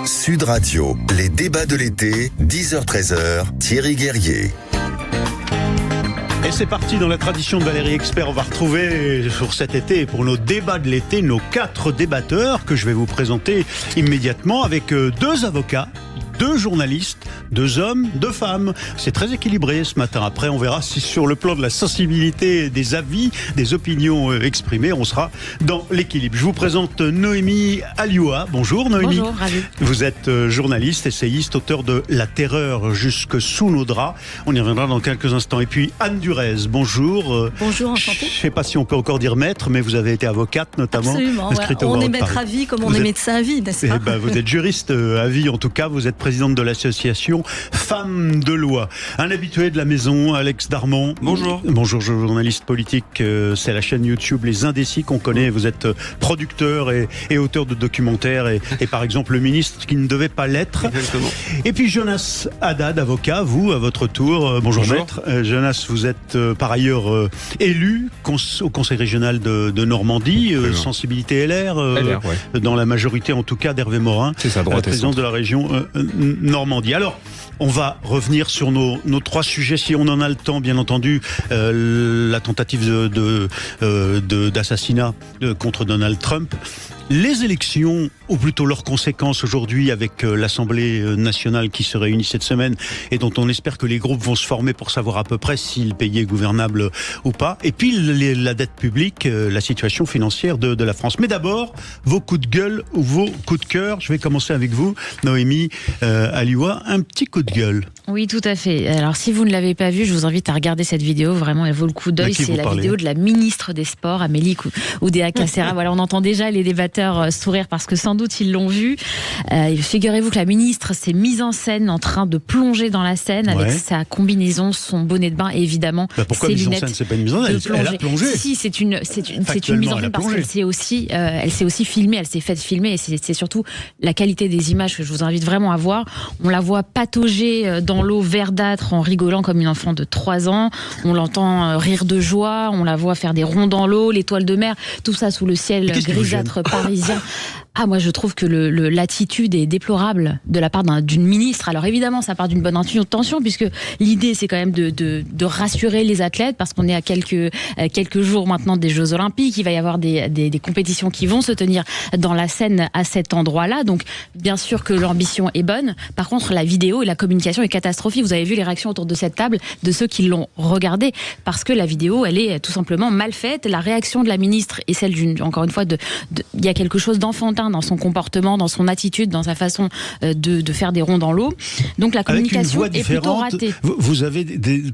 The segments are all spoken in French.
Sud Radio, les débats de l'été, 10h-13h, Thierry Guerrier. Et c'est parti dans la tradition de Valérie Expert. On va retrouver pour cet été, pour nos débats de l'été, nos 4 débatteurs que je vais vous présenter immédiatement avec 2 avocats, 2 journalistes, 2 hommes, 2 femmes. C'est très équilibré ce matin. Après, on verra si sur le plan de la sensibilité des avis, des opinions exprimées, on sera dans l'équilibre. Je vous présente Noémie Alioua. Bonjour Noémie. Bonjour, ravi. Vous êtes journaliste, essayiste, auteur de La terreur jusque sous nos draps. On y reviendra dans quelques instants. Et puis Anne Durez, bonjour. Bonjour, enchantée. Je ne sais pas si on peut encore dire maître, mais vous avez été avocate notamment. Absolument, ouais. On est maître à vie comme on est médecin à vie, n'est-ce pas? Vous êtes juriste à vie en tout cas. Vous êtes présidente de l'association Femmes de Loi. Un habitué de la maison, Alex Darmon. Bonjour. Bonjour, journaliste politique. C'est la chaîne YouTube Les Indécis qu'on connaît. Vous êtes producteur et auteur de documentaires et par exemple le ministre qui ne devait pas l'être. Exactement. Et puis Jonas Haddad, avocat, vous à votre tour. Bonjour. Maître. Jonas, vous êtes par ailleurs élu au Conseil régional de Normandie, sensibilité LR, ouais. Dans la majorité en tout cas d'Hervé Morin, c'est ça, droite président de la région Normandie. Alors, on va revenir sur nos 3 sujets, si on en a le temps, bien entendu. La tentative d'assassinat contre Donald Trump. Les élections, ou plutôt leurs conséquences aujourd'hui avec l'Assemblée nationale qui se réunit cette semaine et dont on espère que les groupes vont se former pour savoir à peu près si le pays est gouvernable ou pas. Et puis la dette publique, la situation financière de la France. Mais d'abord, vos coups de gueule ou vos coups de cœur. Je vais commencer avec vous, Noémie Alioua. Un petit coup de gueule. Oui, tout à fait. Alors, si vous ne l'avez pas vu, je vous invite à regarder cette vidéo. Vraiment, elle vaut le coup d'œil. C'est la vidéo de la ministre des Sports, Amélie Oudéa-Castéra. Voilà, on entend déjà les débatteurs sourire parce que sans doute ils l'ont vu. Figurez-vous que la ministre s'est mise en scène en train de plonger dans la Seine avec sa combinaison, son bonnet de bain et évidemment pourquoi ses mise lunettes. En scène, c'est pas une mise en scène, elle a plongé. Si, c'est une mise en scène parce qu'elle s'est aussi filmée, elle s'est faite filmer et c'est surtout la qualité des images que je vous invite vraiment à voir. On la voit patauger dans l'eau verdâtre en rigolant comme une enfant de 3 ans. On l'entend rire de joie, on la voit faire des ronds dans l'eau, l'étoile de mer, tout ça sous le ciel grisâtre parisien. Ah, moi je trouve que l'attitude est déplorable de la part d'une ministre. Alors évidemment ça part d'une bonne intention puisque l'idée c'est quand même de rassurer les athlètes parce qu'on est à quelques jours maintenant des Jeux Olympiques. Il va y avoir des compétitions qui vont se tenir dans la Seine à cet endroit-là. Donc bien sûr que l'ambition est bonne. Par contre la vidéo et la communication est catastrophique. Vous avez vu les réactions autour de cette table de ceux qui l'ont regardée parce que la vidéo elle est tout simplement mal faite. La réaction de la ministre est celle encore une fois il y a quelque chose d'enfantin dans son comportement, dans son attitude, dans sa façon de faire des ronds dans l'eau. Donc la communication est plutôt ratée. Vous avez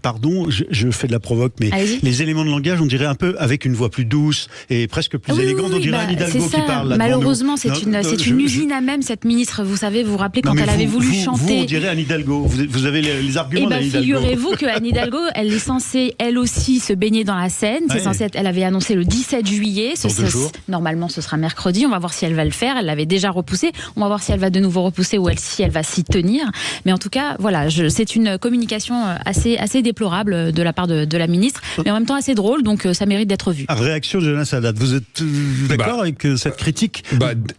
pardon, je fais de la provoque, mais les éléments de langage, on dirait un peu avec une voix plus douce et presque plus élégante. On dirait Anne Hidalgo qui parle. Malheureusement, c'est une usine à même cette ministre. Vous savez, vous vous rappelez quand elle avait voulu chanter. On dirait Anne Hidalgo. Vous avez les arguments d'Anne Hidalgo. Figurez-vous que Anne Hidalgo, elle est censée elle aussi se baigner dans la Seine. Elle avait annoncé le 17 juillet. Normalement, ce sera mercredi. On va voir si elle va le faire. Elle l'avait déjà repoussé. On va voir si elle va de nouveau repousser ou si elle va s'y tenir. Mais en tout cas, voilà, c'est une communication assez déplorable de la part de la ministre, mais en même temps assez drôle, donc ça mérite d'être vu. Réaction de Jonas Haddad. Vous êtes d'accord avec cette critique?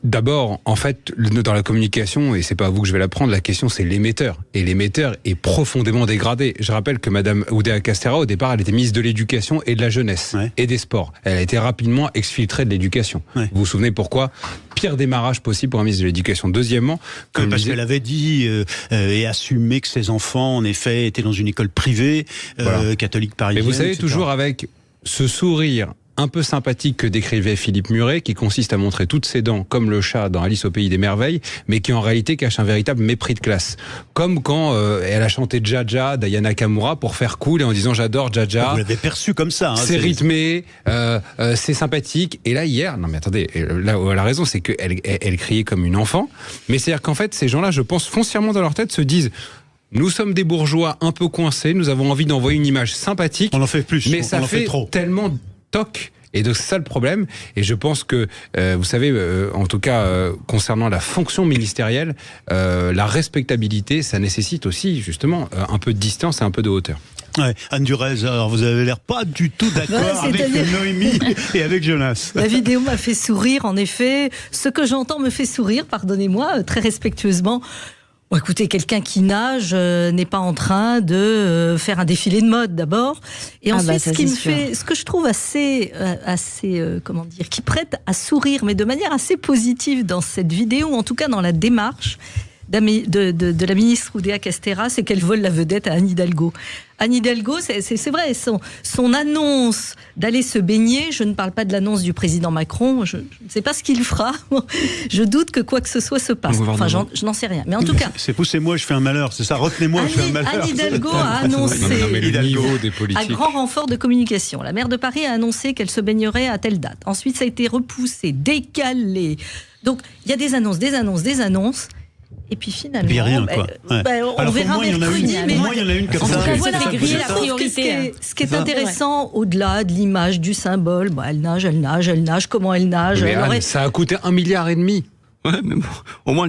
D'abord, en fait, dans la communication, et c'est pas à vous que je vais la prendre, la question c'est l'émetteur. Et l'émetteur est profondément dégradé. Je rappelle que Madame Oudéa-Castéra, au départ, elle était ministre de l'Éducation et de la Jeunesse et des Sports. Elle a été rapidement exfiltrée de l'Éducation. Vous vous souvenez pourquoi? Pire démarrage possible pour un ministre de l'Éducation. Deuxièmement, parce qu'elle avait dit et assumé que ses enfants, en effet, étaient dans une école privée, catholique parisienne. Mais vous savez, etc. toujours avec ce sourire un peu sympathique que décrivait Philippe Muret, qui consiste à montrer toutes ses dents comme le chat dans Alice au pays des merveilles, mais qui en réalité cache un véritable mépris de classe. Comme quand elle a chanté Jaja d'Aya Nakamura pour faire cool et en disant j'adore Jaja. Vous l'avez perçu comme ça. C'est rythmé, c'est sympathique. Et là hier, non mais attendez, là où elle a raison, c'est qu'elle criait comme une enfant. Mais c'est-à-dire qu'en fait, ces gens-là, je pense foncièrement dans leur tête, se disent nous sommes des bourgeois un peu coincés, nous avons envie d'envoyer une image sympathique. On en fait plus, mais ça fait trop. Tellement toc. Et donc c'est ça le problème. Et je pense que, vous savez, en tout cas, concernant la fonction ministérielle, la respectabilité, ça nécessite aussi, justement, un peu de distance et un peu de hauteur. Ouais. Anne Durez, alors vous avez l'air pas du tout d'accord avec Noémie et avec Jonas. La vidéo m'a fait sourire, en effet. Ce que j'entends me fait sourire, pardonnez-moi, très respectueusement. Bon, écoutez, quelqu'un qui nage n'est pas en train de faire un défilé de mode d'abord. Et ensuite, ce que je trouve assez, comment dire, qui prête à sourire, mais de manière assez positive dans cette vidéo, ou en tout cas dans la démarche de la ministre Oudéa Castéra, c'est qu'elle vole la vedette à Anne Hidalgo. Anne Hidalgo, c'est vrai, son annonce d'aller se baigner, je ne parle pas de l'annonce du président Macron, je ne sais pas ce qu'il fera, je doute que quoi que ce soit se passe. Enfin, je n'en sais rien. Mais en tout cas... C'est poussez-moi, je fais un malheur, c'est ça, retenez-moi, je fais un malheur. Anne Hidalgo a annoncé, à grand renfort de communication, la maire de Paris a annoncé qu'elle se baignerait à telle date. Ensuite, ça a été repoussé, décalé. Donc, il y a des annonces. Et puis finalement, il y a rien, quoi. On verra mercredi. Mais moi, il y en a une comme ça. Ce qui est intéressant, au-delà de l'image, du symbole, elle nage, comment elle nage. Mais Anne, ça a coûté 1,5 milliard. Ouais, mais bon, au moins,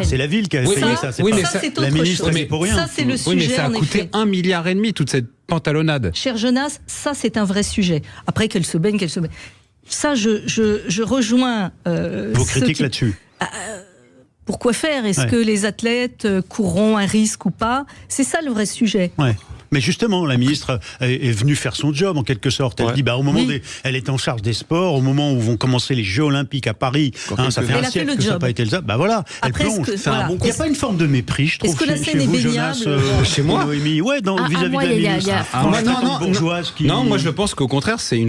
c'est la ville qui a essayé ça. Oui, mais ça, c'est autre chose. Mais pour rien. Ça, c'est le sujet. Oui, mais ça a coûté 1,5 milliard, toute cette pantalonnade. Cher Jonas, ça, c'est un vrai sujet. Après, qu'elle se baigne. Ça, je rejoins. Vos critiques là-dessus. Pourquoi faire ? Est-ce que les athlètes courront un risque ou pas ? C'est ça le vrai sujet. Ouais. Mais justement, la ministre est venue faire son job en quelque sorte. Elle dit, au moment elle est en charge des sports, au moment où vont commencer les Jeux Olympiques à Paris, ça fait un siècle que ça n'a pas été le job. Voilà, elle plonge. Il n'y a pas une forme de mépris, je trouve, chez vous, Jonas, chez moi, Noémie, vis-à-vis de la ministre. Non, moi je pense qu'au contraire, c'est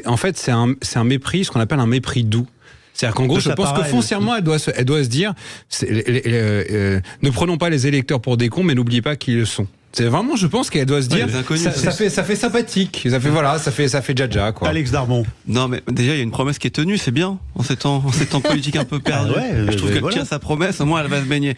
un mépris, ce qu'on appelle un mépris doux. C'est-à-dire qu'en gros, je pense que foncièrement, elle doit se dire ne prenons pas les électeurs pour des cons, mais n'oubliez pas qu'ils le sont. C'est vraiment, je pense qu'elle doit se dire, ça fait sympathique, ça fait jaja, quoi. Alex Darmon. Non, mais déjà, il y a une promesse qui est tenue, c'est bien, en ces temps politiques un peu perdus. Je trouve qu'elle tient sa promesse, au moins elle va se baigner.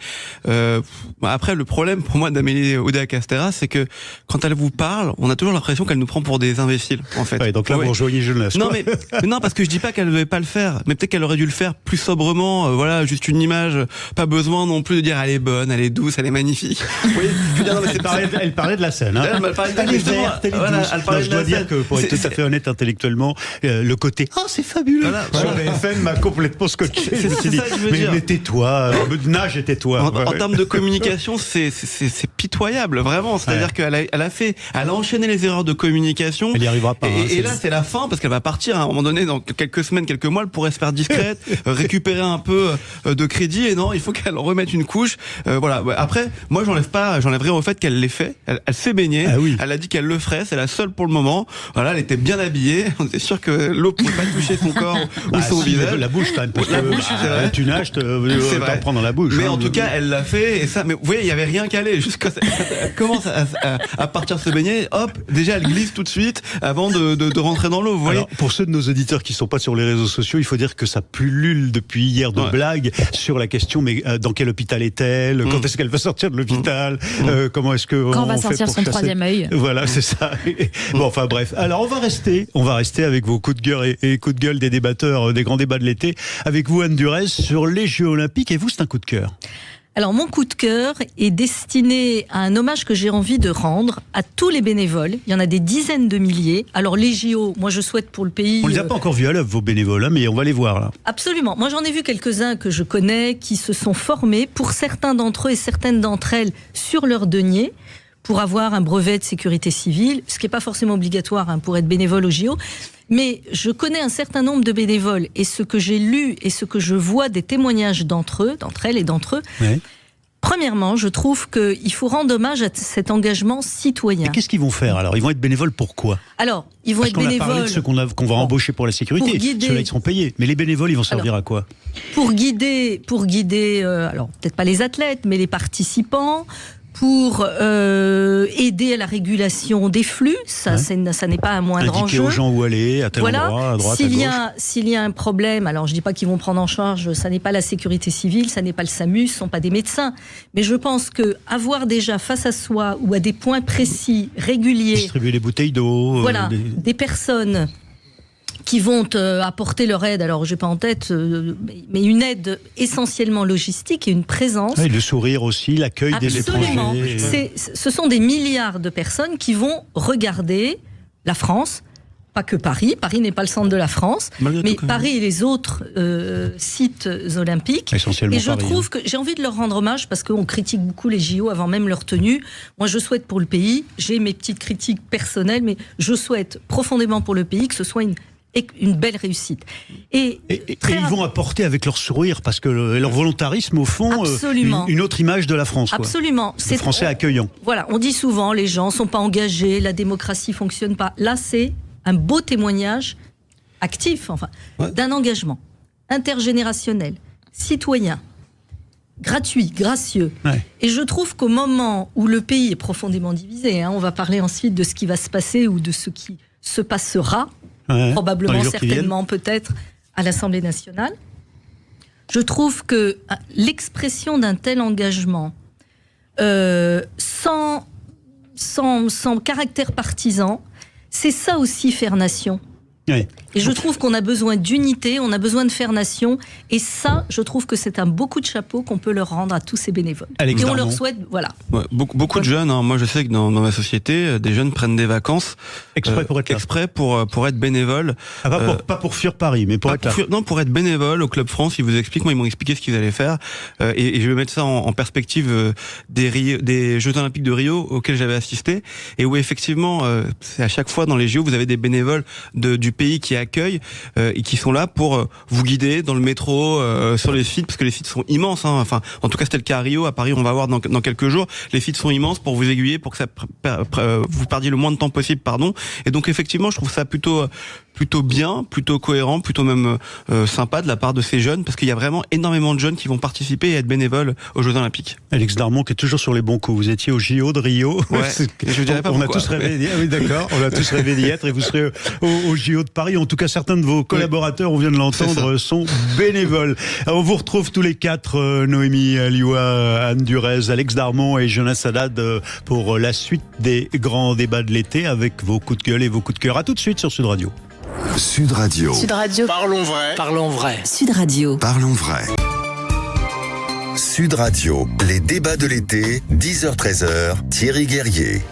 Après, le problème pour moi d'Amélie Oudéa Castéra, c'est que quand elle vous parle, on a toujours l'impression qu'elle nous prend pour des imbéciles, en fait. Donc là, vous rejoignez Jeunesse. Non, mais non, parce que je dis pas qu'elle ne devait pas le faire, mais peut-être qu'elle aurait dû le faire plus sobrement, juste une image, pas besoin non plus de dire elle est bonne, elle est douce, elle est magnifique. Oui, je veux dire, non, mais c'est pareil. Elle parlait de la scène. Hein. Elle est verte, elle est douce. Je dois dire que, pour être tout à fait honnête intellectuellement, le côté « Oh, c'est fabuleux !» sur BFM m'a complètement scotché. Je me suis dit « Mais tais-toi, nage et tais-toi !» En termes de communication, c'est pitoyable, vraiment. C'est-à-dire qu'elle a enchaîné les erreurs de communication. Elle n'y arrivera pas. Et là, c'est la fin, parce qu'elle va partir à un moment donné, dans quelques semaines, quelques mois, elle pourrait se faire discrète, récupérer un peu de crédit. Et non, il faut qu'elle remette une couche. Voilà. Après, moi, j'enlèverai au fait qu'elle l'ait fait. Elle s'est baignée, elle a dit qu'elle le ferait, c'est la seule pour le moment. Voilà, elle était bien habillée, on était sûr que l'eau pouvait pas toucher son corps ou son visage. La bouche quand même, parce que tu nages, t'en prends dans la bouche. Mais en tout cas, elle l'a fait, et ça, mais vous voyez, il y avait rien qu'à aller. Juste quand elle commence à partir se baigner, hop, déjà elle glisse tout de suite avant de rentrer dans l'eau, vous voyez. Alors, pour ceux de nos auditeurs qui sont pas sur les réseaux sociaux, il faut dire que ça pullule depuis hier de blagues sur la question, mais dans quel hôpital est-elle? Quand est-ce qu'elle va sortir de l'hôpital? Comment est-ce que on va sortir son troisième œil. Voilà, c'est ça. Bon, enfin bref. Alors on va rester avec vos coups de gueule et coups de gueule des débatteurs des grands débats de l'été. Avec vous, Anne Durez, sur les Jeux Olympiques. Et vous, c'est un coup de cœur. Alors mon coup de cœur est destiné à un hommage que j'ai envie de rendre à tous les bénévoles. Il y en a des dizaines de milliers. Alors les JO, moi je souhaite pour le pays... On les a pas encore vus à l'œuvre, vos bénévoles, mais on va les voir là. Absolument. Moi j'en ai vu quelques-uns que je connais, qui se sont formés, pour certains d'entre eux et certaines d'entre elles, sur leur denier, pour avoir un brevet de sécurité civile, ce qui n'est pas forcément obligatoire pour être bénévole au JO. Mais je connais un certain nombre de bénévoles, et ce que j'ai lu et ce que je vois des témoignages d'entre elles et d'entre eux, premièrement, je trouve qu'il faut rendre hommage à cet engagement citoyen. Et qu'est-ce qu'ils vont faire alors? Ils vont être bénévoles pourquoi? Alors, ils vont être bénévoles... Parce qu'on a parlé de ceux qu'on va embaucher pour la sécurité. Ceux-là, ils seront payés. Mais les bénévoles, ils vont servir à quoi? Pour guider, alors peut-être pas les athlètes, mais les participants, pour aider à la régulation des flux, ça n'est pas un moindre enjeu. Indiquer aux gens où aller, à tel endroit, à droite, à gauche. S'il y a un problème, alors je ne dis pas qu'ils vont prendre en charge, ça n'est pas la sécurité civile, ça n'est pas le SAMU, ce ne sont pas des médecins, mais je pense qu'avoir déjà face à soi ou à des points précis, réguliers... Distribuer les bouteilles d'eau... Voilà, des personnes qui vont apporter leur aide. Alors, j'ai pas en tête, mais une aide essentiellement logistique et une présence. Et le sourire aussi, l'accueil des étrangers. Ce sont des milliards de personnes qui vont regarder la France. Pas que Paris. Paris n'est pas le centre de la France, mais Paris et les autres sites olympiques. Essentiellement et je trouve que j'ai envie de leur rendre hommage parce qu'on critique beaucoup les JO avant même leur tenue. Moi, je souhaite pour le pays, j'ai mes petites critiques personnelles, mais je souhaite profondément pour le pays que ce soit une belle réussite. Et ils vont apporter avec leur sourire, parce que leur volontarisme, au fond, une autre image de la France. Absolument. Le Français accueillant. Voilà, on dit souvent, les gens ne sont pas engagés, la démocratie ne fonctionne pas. Là, c'est un beau témoignage actif, d'un engagement intergénérationnel, citoyen, gratuit, gracieux. Ouais. Et je trouve qu'au moment où le pays est profondément divisé, on va parler ensuite de ce qui va se passer ou de ce qui se passera, probablement, certainement, peut-être, à l'Assemblée nationale, je trouve que l'expression d'un tel engagement, sans caractère partisan, c'est ça aussi faire nation. Oui. Et je trouve qu'on a besoin d'unité, on a besoin de faire nation. Et ça, je trouve que c'est un beau coup de chapeau qu'on peut leur rendre à tous ces bénévoles. Et on leur souhaite, voilà. Ouais, beaucoup de jeunes, moi je sais que dans ma société, des jeunes prennent des vacances exprès pour être là. Exprès pour être bénévoles. Pas pour fuir Paris, mais pour être là. Non, pour être bénévole au Club France. Ils vous expliquent, moi ils m'ont expliqué ce qu'ils allaient faire. Et je vais mettre ça en perspective des Jeux Olympiques de Rio auxquels j'avais assisté. Et où effectivement, c'est à chaque fois dans les JO, vous avez des bénévoles du pays qui accueillent et qui sont là pour vous guider dans le métro, sur les sites, parce que les sites sont immenses. Enfin, en tout cas, c'était le cas à Rio. À Paris, on va voir dans quelques jours. Les sites sont immenses pour vous aiguiller, pour que ça vous perdiez le moins de temps possible, Et donc, effectivement, je trouve ça plutôt bien, plutôt cohérent, plutôt même sympa de la part de ces jeunes, parce qu'il y a vraiment énormément de jeunes qui vont participer et être bénévoles aux Jeux Olympiques. Alex Darmon qui est toujours sur les bons coups. Vous étiez au JO de Rio. Ouais, je dirais pas on a tous rêvé d'y être. Oui, d'accord. On a tous rêvé d'y être et vous serez au JO de Paris. En tout cas, certains de vos collaborateurs, on vient de l'entendre, sont bénévoles. Alors, on vous retrouve tous les quatre, Noémie Alioua, Anne Durez, Alex Darmon et Jonas Haddad, pour la suite des grands débats de l'été avec vos coups de gueule et vos coups de cœur. À tout de suite sur Sud Radio. Sud Radio. Sud Radio. Parlons vrai. Parlons vrai. Sud Radio. Parlons vrai. Sud Radio, les débats de l'été, 10h-13h, Thierry Guerrier.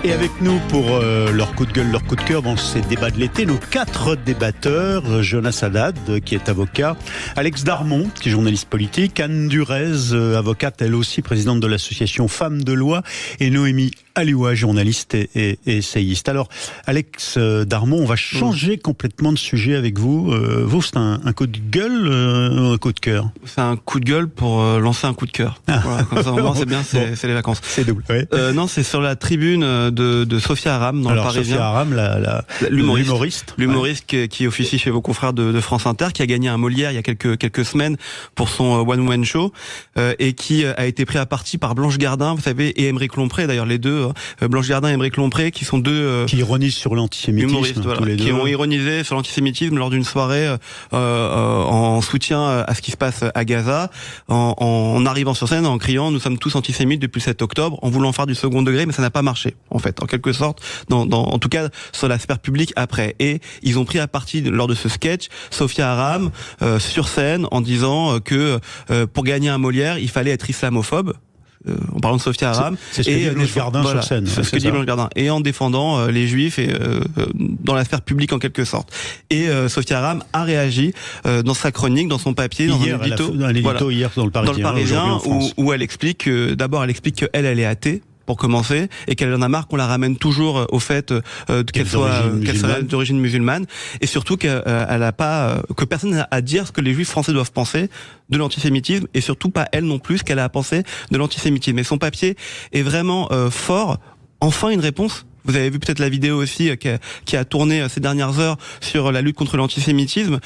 Et avec nous pour leur coup de gueule, leur coup de cœur dans ces débats de l'été, nos quatre débatteurs, Jonas Haddad, qui est avocat, Alex Darmon, qui est journaliste politique, Anne Durez, avocate, elle aussi présidente de l'association Femmes de Loi, et Noémie Alioua, journaliste et essayiste. Alors, Alex Darmon, on va changer complètement de sujet avec vous. Vous, c'est un coup de gueule ou un coup de cœur ? C'est un coup de gueule pour lancer un coup de cœur. Voilà, comme ça, au moins, c'est bien, c'est les vacances. C'est double. Ouais. Non, c'est sur la tribune de Sophia Aram dans le Parisien. Sophia Aram, l'humoriste qui officie chez vos confrères de France Inter, qui a gagné un Molière il y a quelques semaines pour son One Woman Show, et qui a été pris à partie par Blanche Gardin, vous savez, et Aymeric Lompré, d'ailleurs les deux, Blanche Gardin et Aymeric Lompré, qui sont deux qui ironisent sur l'antisémitisme, humoristes, tous les deux, qui ont ironisé sur l'antisémitisme lors d'une soirée en soutien à ce qui se passe à Gaza, en arrivant sur scène en criant « Nous sommes tous antisémites depuis le 7 octobre », en voulant faire du second degré, mais ça n'a pas marché, en fait, en quelque sorte, en tout cas sur la sphère publique après. Et ils ont pris à partie lors de ce sketch Sophia Aram sur scène en disant que pour gagner un Molière, il fallait être islamophobe. En parlant de Sophia Aram, c'est ce que dit Blanche Gardin sur scène. C'est ce que dit Blanche Gardin, et en défendant les Juifs et dans la sphère publique en quelque sorte. Et Sophia Aram a réagi dans sa chronique, dans son papier, dans un édito, hier dans le Parisien, où elle explique d'abord elle explique qu'elle est athée, pour commencer, et qu'elle en a marre qu'on la ramène toujours au fait qu'elle soit d'origine musulmane, et surtout qu'elle a pas que personne n'a à dire ce que les Juifs français doivent penser de l'antisémitisme, et surtout pas elle non plus ce qu'elle a à penser de l'antisémitisme. Et son papier est vraiment fort. Enfin une réponse. Vous avez vu peut-être la vidéo aussi qui a tourné ces dernières heures sur la lutte contre l'antisémitisme.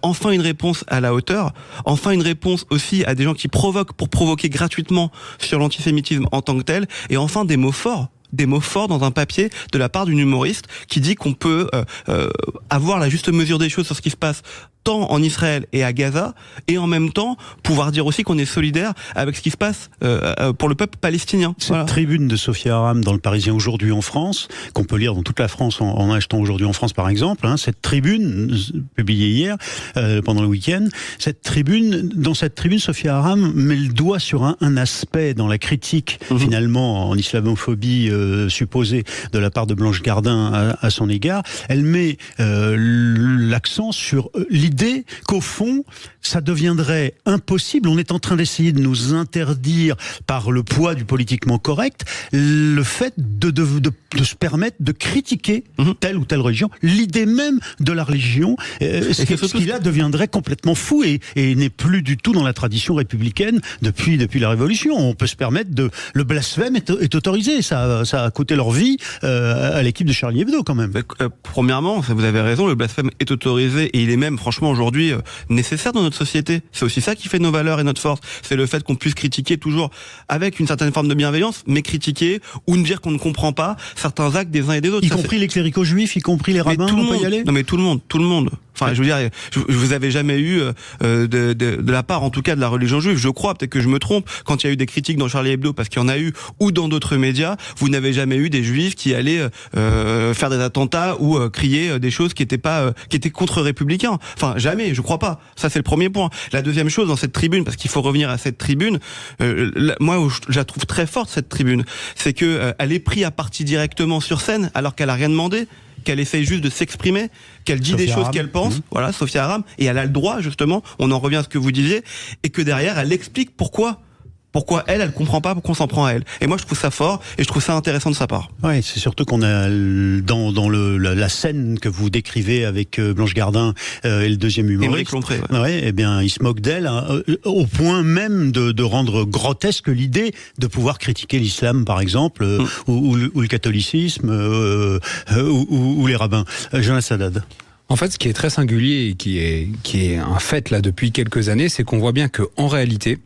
Enfin une réponse à la hauteur. Enfin une réponse aussi à des gens qui provoquent pour provoquer gratuitement sur l'antisémitisme en tant que tel. Et enfin des mots forts dans un papier de la part d'une humoriste qui dit qu'on peut avoir la juste mesure des choses sur ce qui se passe tant en Israël et à Gaza, et en même temps pouvoir dire aussi qu'on est solidaire avec ce qui se passe pour le peuple palestinien. Cette tribune de Sophia Aram dans le Parisien aujourd'hui en France, qu'on peut lire dans toute la France en achetant aujourd'hui en France par exemple, cette tribune publiée hier pendant le week-end, dans cette tribune Sophia Aram met le doigt sur un aspect dans la critique finalement en islamophobie supposée de la part de Blanche Gardin à son égard. Elle met l'accent sur l'idée qu'au fond, ça deviendrait impossible. On est en train d'essayer de nous interdire par le poids du politiquement correct le fait de se permettre de critiquer telle ou telle religion. L'idée même de la religion, ce qui là deviendrait complètement fou et n'est plus du tout dans la tradition républicaine depuis la Révolution. On peut se permettre le blasphème est autorisé. Ça a coûté leur vie à l'équipe de Charlie Hebdo quand même. Premièrement, vous avez raison, le blasphème est autorisé et il est même franchement aujourd'hui nécessaire dans notre société. C'est aussi ça qui fait nos valeurs et notre force. C'est le fait qu'on puisse critiquer toujours avec une certaine forme de bienveillance, mais critiquer ou nous dire qu'on ne comprend pas certains actes des uns et des autres. Y compris les cléricaux juifs, y compris les rabbins, on peut y aller ? Non mais tout le monde. Enfin, je veux dire, vous avez jamais eu de la part, en tout cas, de la religion juive. Je crois, peut-être que je me trompe, quand il y a eu des critiques dans Charlie Hebdo, parce qu'il y en a eu, ou dans d'autres médias, vous n'avez jamais eu des juifs qui allaient faire des attentats ou crier des choses qui étaient contre-républicains. Enfin, jamais, je crois pas. Ça, c'est le premier point. La deuxième chose dans cette tribune, parce qu'il faut revenir à cette tribune, moi, je la trouve très forte cette tribune, c'est que elle est prise à partie directement sur scène, alors qu'elle a rien demandé. Qu'elle essaye juste de s'exprimer, qu'elle dit des choses qu'elle pense, voilà, Sophia Aram, et elle a le droit, justement, on en revient à ce que vous disiez, et que derrière, elle explique pourquoi elle comprend pas, pourquoi on s'en prend à elle. Et moi, je trouve ça fort, et je trouve ça intéressant de sa part. Ouais, c'est surtout qu'on a, dans la scène que vous décrivez avec Blanche Gardin et le deuxième humoriste, Lompré, eh bien, il se moque d'elle, au point même de rendre grotesque l'idée de pouvoir critiquer l'islam, par exemple, ou le catholicisme, ou les rabbins. Jonas Haddad. En fait, ce qui est très singulier et qui est un fait là depuis quelques années, c'est qu'on voit bien que en réalité,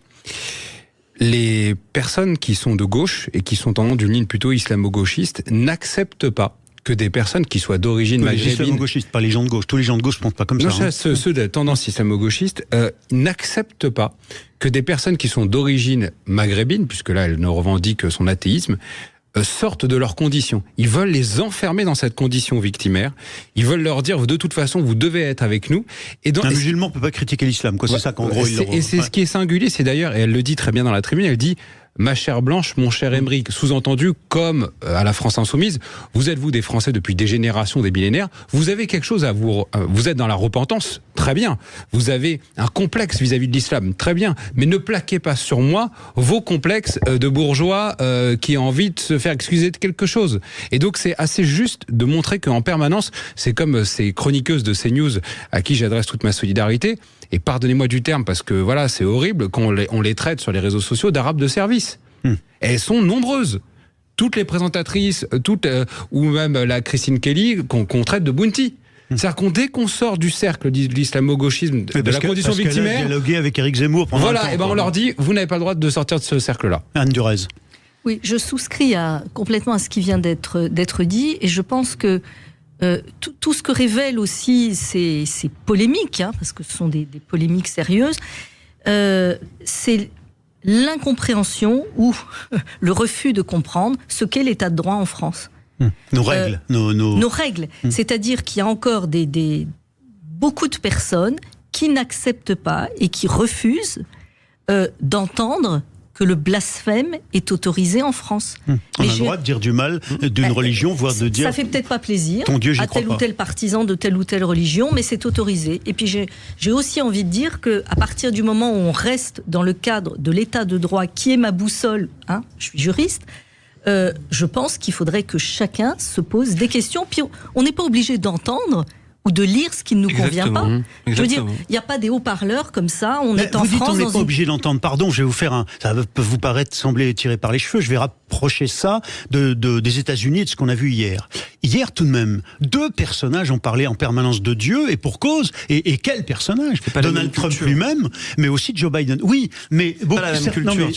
les personnes qui sont de gauche et qui sont tenant d'une ligne plutôt islamo-gauchiste n'acceptent pas que des personnes qui soient d'origine maghrébine... Les islamo-gauchistes, pas les gens de gauche. Tous les gens de gauche ne pensent pas comme ça. Ceux de tendance islamo-gauchiste n'acceptent pas que des personnes qui sont d'origine maghrébine, puisque là, elles ne revendiquent son athéisme, sortent de leurs conditions. Ils veulent les enfermer dans cette condition victimaire. Ils veulent leur dire, de toute façon, vous devez être avec nous. Un musulman ne peut pas critiquer l'islam, quoi. C'est ça qu'en gros... Et c'est ce qui est singulier, c'est d'ailleurs, et elle le dit très bien dans la tribune, elle dit... Ma chère Blanche, mon cher Aymeric, sous-entendu, comme à la France Insoumise, vous êtes des Français depuis des générations, des millénaires, vous avez quelque chose à vous êtes dans la repentance, très bien. Vous avez un complexe vis-à-vis de l'islam, très bien. Mais ne plaquez pas sur moi vos complexes de bourgeois qui ont envie de se faire excuser de quelque chose. Et donc c'est assez juste de montrer qu'en permanence, c'est comme ces chroniqueuses de CNews à qui j'adresse toute ma solidarité, et pardonnez-moi du terme parce que voilà, c'est horrible qu'on les traite sur les réseaux sociaux d'arabes de service. Elles sont nombreuses. Toutes les présentatrices, ou même la Christine Kelly, qu'on traite de bounty. C'est-à-dire dès qu'on sort du cercle de l'islamo-gauchisme, de la condition victimaire... Elle a dialogué avec Éric Zemmour pendant voilà, et ben on leur dit, vous n'avez pas le droit de sortir de ce cercle-là. Anne Durez. Oui, je souscris complètement à ce qui vient d'être dit, et je pense que tout ce que révèlent aussi ces polémiques, parce que ce sont des polémiques sérieuses, c'est l'incompréhension ou le refus de comprendre ce qu'est l'état de droit en France. Nos règles. Nos règles. C'est-à-dire qu'il y a encore beaucoup de personnes qui n'acceptent pas et qui refusent d'entendre que le blasphème est autorisé en France. On a le droit de dire du mal d'une religion, voire de dire... Ça fait peut-être pas plaisir ton Dieu, à tel ou tel partisan de telle ou telle religion, mais c'est autorisé. Et puis j'ai aussi envie de dire qu'à partir du moment où on reste dans le cadre de l'état de droit, qui est ma boussole, je suis juriste, je pense qu'il faudrait que chacun se pose des questions. Puis on n'est pas obligé d'entendre ou de lire ce qui ne nous convient pas. Je veux dire, il n'y a pas des haut-parleurs comme ça, on est en France... Vous dites on n'est pas obligé d'entendre, pardon, je vais vous faire ça peut vous sembler tiré par les cheveux, je vais rapprocher ça des États-Unis et de ce qu'on a vu hier. Hier, tout de même, 2 personnages ont parlé en permanence de Dieu, et pour cause, et quel personnage ? Donald Trump lui-même, mais aussi Joe Biden. Oui, mais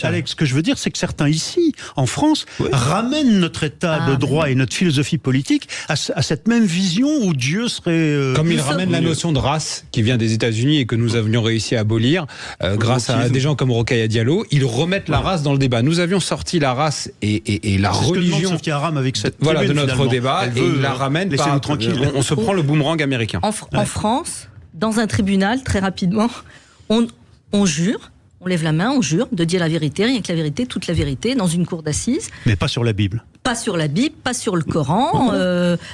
Alex, ce que je veux dire, c'est que certains ici, en France, ramènent notre état de droit et notre philosophie politique à cette même vision où Dieu serait Comme il ramène la notion de race qui vient des États-Unis et que nous avions réussi à abolir grâce à des gens comme Rokhaya Diallo, ils remettent la race dans le débat. Nous avions sorti la race et la religion avec cette de notre débat et il la ramène par... On se prend le boomerang américain. En France, dans un tribunal, très rapidement, on jure. On lève la main, on jure de dire la vérité, rien que la vérité, toute la vérité, dans une cour d'assises. Mais pas sur la Bible. Pas sur la Bible, pas sur le Coran,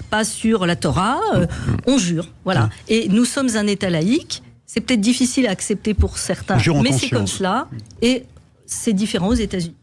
pas sur la Torah. On jure, voilà. Et nous sommes un État laïque. C'est peut-être difficile à accepter pour certains, mais c'est comme cela. Et c'est différent aux États-Unis.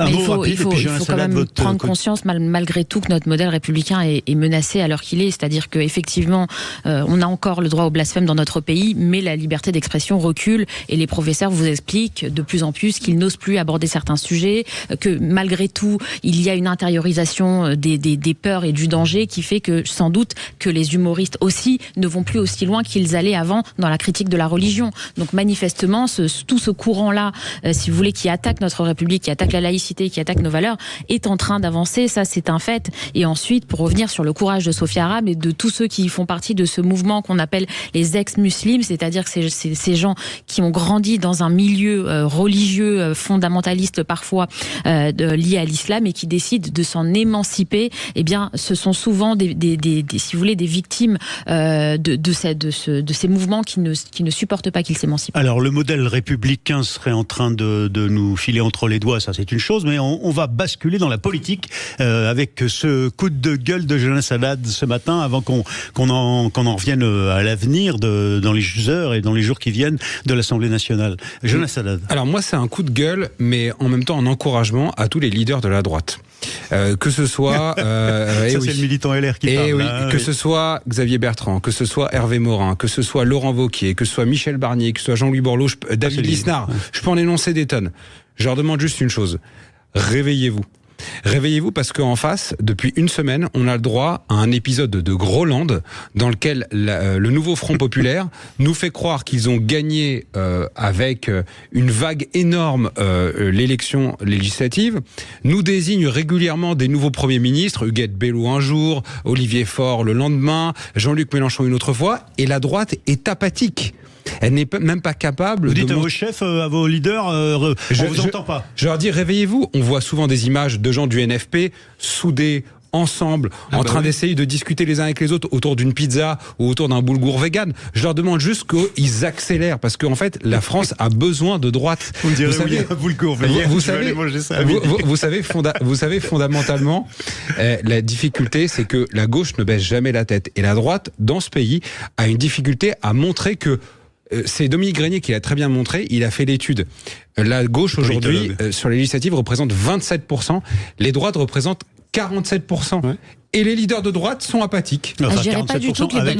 Il faut quand même prendre conscience malgré tout que notre modèle républicain est menacé à l'heure qu'il est. C'est-à-dire qu'effectivement, on a encore le droit au blasphème dans notre pays, mais la liberté d'expression recule et les professeurs vous expliquent de plus en plus qu'ils n'osent plus aborder certains sujets, que malgré tout, il y a une intériorisation des peurs et du danger qui fait que sans doute que les humoristes aussi ne vont plus aussi loin qu'ils allaient avant dans la critique de la religion. Donc manifestement, tout ce courant-là, si vous voulez, qui attaque notre République, qui attaque la laïcité, qui attaque nos valeurs, est en train d'avancer, ça c'est un fait. Et ensuite, pour revenir sur le courage de Sophia Aram et de tous ceux qui font partie de ce mouvement qu'on appelle les ex-muslims, c'est-à-dire que c'est ces gens qui ont grandi dans un milieu religieux, fondamentaliste parfois, lié à l'islam et qui décident de s'en émanciper, eh bien, ce sont souvent si vous voulez, des victimes de ces mouvements qui ne supportent pas qu'ils s'émancipent. Alors, le modèle républicain serait en train de nous filer entre les doigts, ça c'est une chose, mais on va basculer dans la politique avec ce coup de gueule de Jonas Haddad ce matin, avant qu'on en revienne à l'avenir dans les heures et dans les jours qui viennent de l'Assemblée nationale. Jonas Haddad. Alors moi c'est un coup de gueule, mais en même temps un encouragement à tous les leaders de la droite. Que ce soit c'est le militant LR qui parle. Que ce soit Xavier Bertrand, que ce soit Hervé Morin, que ce soit Laurent Wauquiez, que ce soit Michel Barnier, que ce soit Jean-Louis Borloo, David Lisnard, je peux en énoncer des tonnes. Je leur demande juste une chose, réveillez-vous. Réveillez-vous parce qu'en face, depuis une semaine, on a le droit à un épisode de Groland dans lequel le nouveau Front Populaire nous fait croire qu'ils ont gagné avec une vague énorme l'élection législative, nous désigne régulièrement des nouveaux premiers ministres, Huguette Bello un jour, Olivier Faure le lendemain, Jean-Luc Mélenchon une autre fois, et la droite est apathique. Elle n'est même pas capable. Vous dites à vos chefs, à vos leaders, on vous entend pas. Je leur dis, réveillez-vous. On voit souvent des images de gens du NFP soudés ensemble, en train d'essayer de discuter les uns avec les autres autour d'une pizza ou autour d'un boulgour vegan. Je leur demande juste qu'ils accélèrent parce qu'en fait, la France a besoin de droite. Vous savez, un boulgour vegan, vous savez fondamentalement, la difficulté, c'est que la gauche ne baisse jamais la tête. Et la droite, dans ce pays, a une difficulté à montrer que c'est Dominique Grenier qui l'a très bien montré, il a fait l'étude. La gauche aujourd'hui, sur les législatives, représente 27%, les droites représentent 47%. Ouais. Et les leaders de droite sont apathiques. Je ne dirais pas du tout que les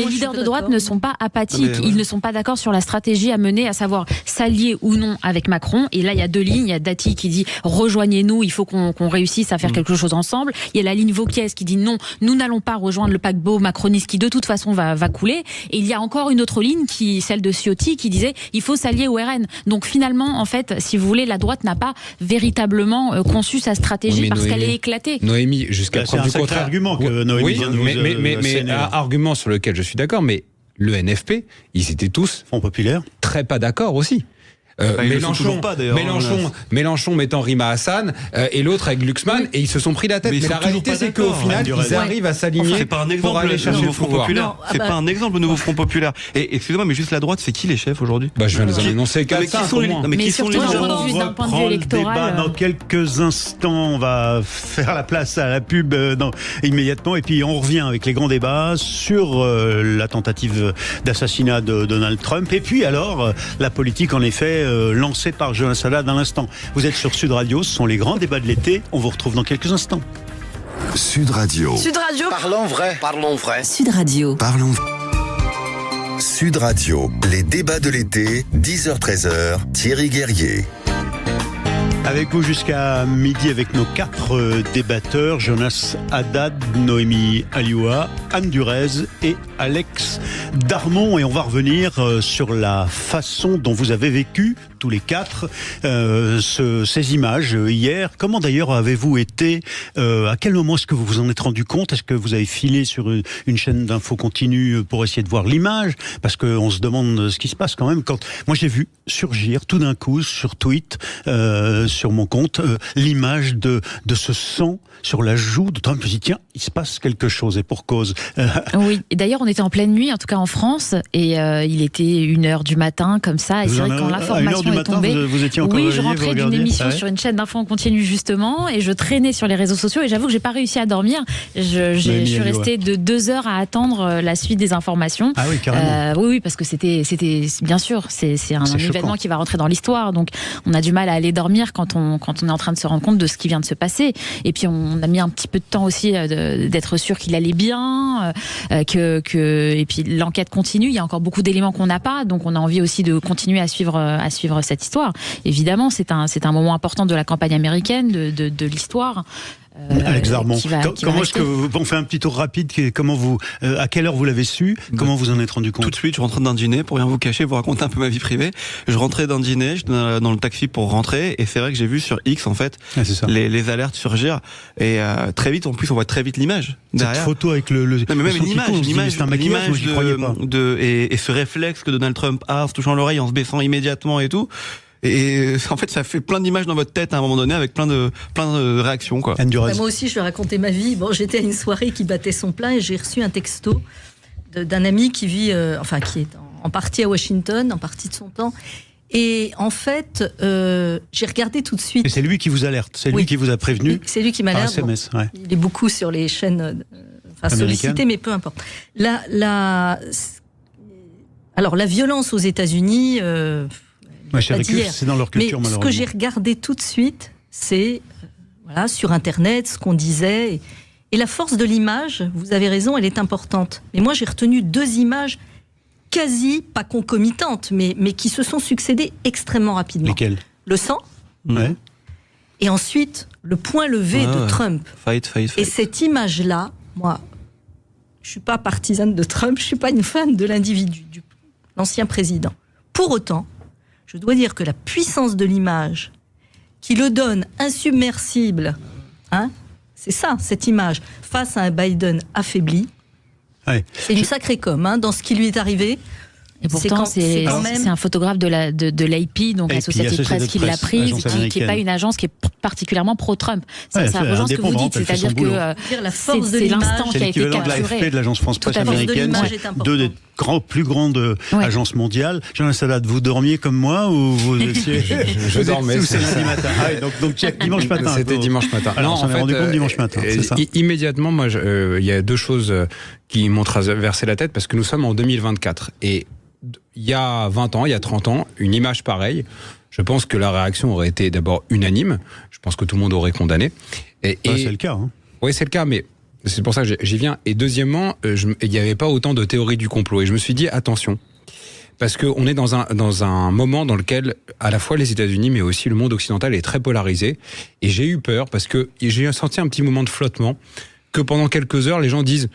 leaders de droite ne sont pas apathiques. Ils ne sont pas d'accord sur la stratégie à mener, à savoir s'allier ou non avec Macron. Et là, il y a deux lignes. Il y a Dati qui dit « rejoignez-nous, il faut qu'on réussisse à faire quelque chose ensemble ». Il y a la ligne Wauquiez qui dit « non, nous n'allons pas rejoindre le paquebot macroniste qui de toute façon va couler ». Et il y a encore une autre ligne, celle de Ciotti, qui disait « il faut s'allier au RN ». Donc finalement, en fait, si vous voulez, la droite n'a pas véritablement conçu sa stratégie parce qu'elle est éclatée. Noémie, jusqu'à preuve du contraire. Argument que Noémie vient de vous mais un argument sur lequel je suis d'accord, mais le NFP, ils étaient tous Front Populaire très pas d'accord aussi. Mélenchon mettant Rima Hassan et l'autre avec Glucksmann et ils se sont pris la tête. Mais la réalité c'est qu'au final ils arrivent à s'aligner c'est pas un exemple pour aller chercher le Front Populaire. C'est pas un exemple le nouveau Front Populaire. Et excusez-moi mais juste la droite c'est qui les chefs aujourd'hui? Je viens de les annoncer 4. Mais qui sont les gens d'un point de vue électoral. Dans quelques instants on va faire la place à la pub immédiatement et puis on revient avec les grands débats sur la tentative d'assassinat de Donald Trump et puis alors la politique en effet lancé par Jonas Haddad à l'instant. Vous êtes sur Sud Radio, ce sont les grands débats de l'été. On vous retrouve dans quelques instants. Sud Radio. Sud Radio. Parlons vrai. Parlons vrai. Sud Radio. Parlons Sud Radio. Les débats de l'été, 10h-13h, Thierry Guerrier. Avec vous jusqu'à midi avec nos 4 débatteurs, Jonas Haddad, Noémie Alioua Anne Durez et Alex Darmon. Et on va revenir sur la façon dont vous avez vécu, tous les quatre, ces images hier. Comment d'ailleurs avez-vous été, à quel moment est-ce que vous vous en êtes rendu compte? Est-ce que vous avez filé sur une chaîne d'info continue pour essayer de voir l'image? Parce qu'on se demande ce qui se passe quand même. Quand moi j'ai vu surgir tout d'un coup sur Tweet, sur mon compte, l'image de ce sang sur la joue de Trump. Je me dis tiens, il se passe quelque chose et pour cause. Oui, et d'ailleurs on était en pleine nuit, en tout cas en France, et il était 1h du matin comme ça, et c'est vrai que quand l'information est tombée, vous étiez encore oui, je rentrais d'une émission sur une chaîne d'info en continu justement, et je traînais sur les réseaux sociaux, et j'avoue que j'ai pas réussi à dormir. Je suis restée de 2 heures à attendre la suite des informations. Ah oui, carrément. Oui, parce que c'était bien sûr, c'est un événement qui va rentrer dans l'histoire, donc on a du mal à aller dormir quand on est en train de se rendre compte de ce qui vient de se passer. Et puis on a mis un petit peu de temps aussi d'être sûr qu'il allait bien, et puis l'enquête continue. Il y a encore beaucoup d'éléments qu'on n'a pas, donc on a envie aussi de continuer à suivre cette histoire. Évidemment, c'est un moment important de la campagne américaine, de l'histoire. Alex Darmon, comment est-ce que on fait un petit tour rapide? Comment à quelle heure vous l'avez su? Comment vous en êtes rendu compte? Tout de suite, je rentrais d'un dîner, pour rien vous cacher, vous raconter un peu ma vie privée. Je rentrais d'un dîner, j'étais dans le taxi pour rentrer, et c'est vrai que j'ai vu sur X en fait les alertes surgir, et très vite, en plus, on voit très vite l'image derrière. Cette photo avec le non, mais même une image c'est un maquillage, j'y croyais pas. Et ce réflexe que Donald Trump a en se touchant l'oreille, en se baissant immédiatement et tout. Et en fait, ça fait plein d'images dans votre tête à un moment donné, avec plein de réactions, quoi. Moi aussi, je vais raconter ma vie. Bon, j'étais à une soirée qui battait son plein, et j'ai reçu un texto d'un ami qui vit, qui est en partie à Washington, en partie de son temps. Et en fait, j'ai regardé tout de suite. Et c'est lui qui vous alerte, c'est lui qui vous a prévenu. Oui, c'est lui qui m'alerte. SMS, ouais. Il est beaucoup sur les chaînes sollicitées, mais peu importe. Alors, la violence aux États-Unis. C'est dans leur culture, mais ce que j'ai regardé tout de suite, c'est sur Internet, ce qu'on disait. Et la force de l'image, vous avez raison, elle est importante. Mais moi, j'ai retenu 2 images quasi, pas concomitantes, mais qui se sont succédées extrêmement rapidement. Lesquelles? Le sang. Ouais. Et ensuite, le point levé de Trump. Fight. Et cette image-là, moi, je ne suis pas partisane de Trump, je ne suis pas une fan de l'individu, de l'ancien président. Pour autant, je dois dire que la puissance de l'image qui le donne insubmersible, c'est ça, cette image, face à un Biden affaibli, c'est une sacrée com, dans ce qui lui est arrivé. Et pourtant, c'est un photographe de l'AP, donc Associated Press, qui l'a prise, qui n'est pas une agence qui est particulièrement pro-Trump. Ça rejoint ce que vous dites, c'est-à-dire que c'est l'instant qui a été capturé. De l'agence France-Presse américaine, deux des plus grandes agences mondiales. Jean Lassalade, vous dormiez comme moi ou vous étiez... Je dormais. C'est lundi matin. Donc dimanche matin. C'était dimanche matin. Alors, on s'en est rendu compte dimanche matin, c'est ça. Immédiatement, moi, il y a 2 choses qui m'ont traversé la tête, parce que nous sommes en 2024. Et il y a 20 ans, il y a 30 ans, une image pareille, je pense que la réaction aurait été d'abord unanime. Je pense que tout le monde aurait condamné. C'est le cas. Oui, c'est le cas, mais c'est pour ça que j'y viens. Et deuxièmement, il n'y avait pas autant de théories du complot. Et je me suis dit, attention, parce qu'on est dans un moment dans lequel, à la fois les États-Unis, mais aussi le monde occidental est très polarisé. Et j'ai eu peur, parce que j'ai senti un petit moment de flottement, que pendant quelques heures, les gens disent...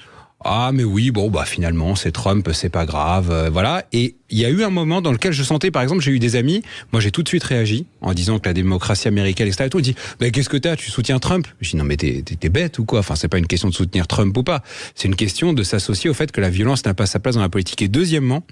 Ah mais oui, finalement c'est Trump, c'est pas grave, voilà. Et il y a eu un moment dans lequel je sentais, par exemple, j'ai eu des amis, moi j'ai tout de suite réagi en disant que la démocratie américaine, etc. Et tout, ils disent, qu'est-ce que tu soutiens Trump? Je dis non mais t'es bête ou quoi? Enfin c'est pas une question de soutenir Trump ou pas, c'est une question de s'associer au fait que la violence n'a pas sa place dans la politique. Et deuxièmement,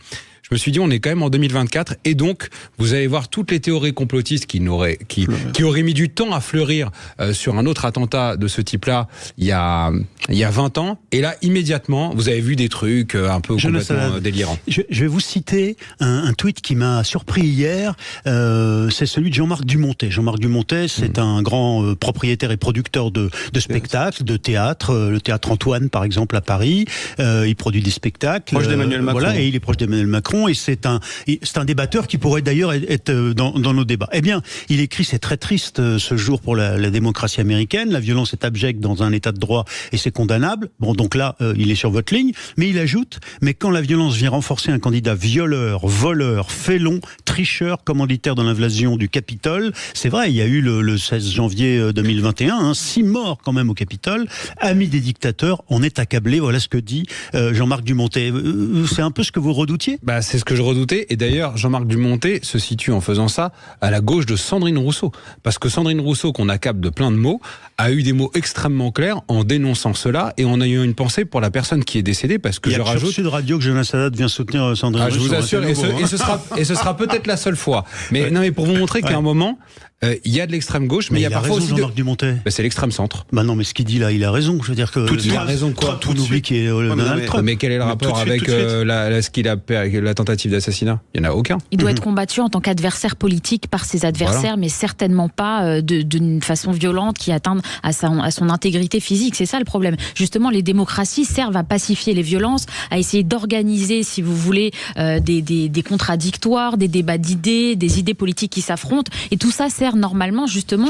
je me suis dit, on est quand même en 2024, et donc vous allez voir toutes les théories complotistes qui auraient mis du temps à fleurir sur un autre attentat de ce type-là il y a 20 ans, et là immédiatement vous avez vu des trucs un peu complètement délirants. Je vais vous citer un tweet qui m'a surpris hier, c'est celui de Jean-Marc Dumontet. Jean-Marc Dumontet, c'est un grand propriétaire et producteur de spectacles, de théâtre, le théâtre Antoine par exemple à Paris, il produit des spectacles. Proche d'Emmanuel Macron. Voilà, et il est proche d'Emmanuel Macron. fond, et c'est un débatteur qui pourrait d'ailleurs être dans nos débats. Eh bien, il écrit, c'est très triste ce jour pour la démocratie américaine, la violence est abjecte dans un état de droit et c'est condamnable. Bon, donc là, il est sur votre ligne, mais il ajoute, mais quand la violence vient renforcer un candidat violeur, voleur, félon, tricheur, commanditaire de l'invasion du Capitole, c'est vrai, il y a eu le 16 janvier 2021, 6 morts quand même au Capitole, amis des dictateurs, on est accablé, voilà ce que dit Jean-Marc Dumontet. C'est un peu ce que vous redoutiez ? C'est ce que je redoutais, et d'ailleurs Jean-Marc Dumontet se situe en faisant ça à la gauche de Sandrine Rousseau, parce que Sandrine Rousseau, qu'on accable de plein de mots, a eu des mots extrêmement clairs en dénonçant cela et en ayant une pensée pour la personne qui est décédée, parce que je rajoute... sur Sud Radio que Jonas Haddad vient soutenir Sandrine Rousseau. Je vous assure, et ce sera peut-être la seule fois. Mais non, mais pour vous montrer qu'à un moment, il y a de l'extrême gauche, mais il y a parfois raison, aussi Jean-Marc Dumontet. C'est l'extrême centre. Non, mais ce qu'il dit là, il a raison. Je veux dire que il a raison quoi. On oublie qu'il est Donald Trump. Mais quel est le rapport avec la tentative d'assassinat ? Il n'y en a aucun. Il doit être combattu en tant qu'adversaire politique par ses adversaires, mais certainement pas d'une façon violente qui atteint à son intégrité physique. C'est ça le problème. Justement, les démocraties servent à pacifier les violences, à essayer d'organiser, si vous voulez, des contradictoires, des débats d'idées, des idées politiques qui s'affrontent. Et tout ça sert normalement justement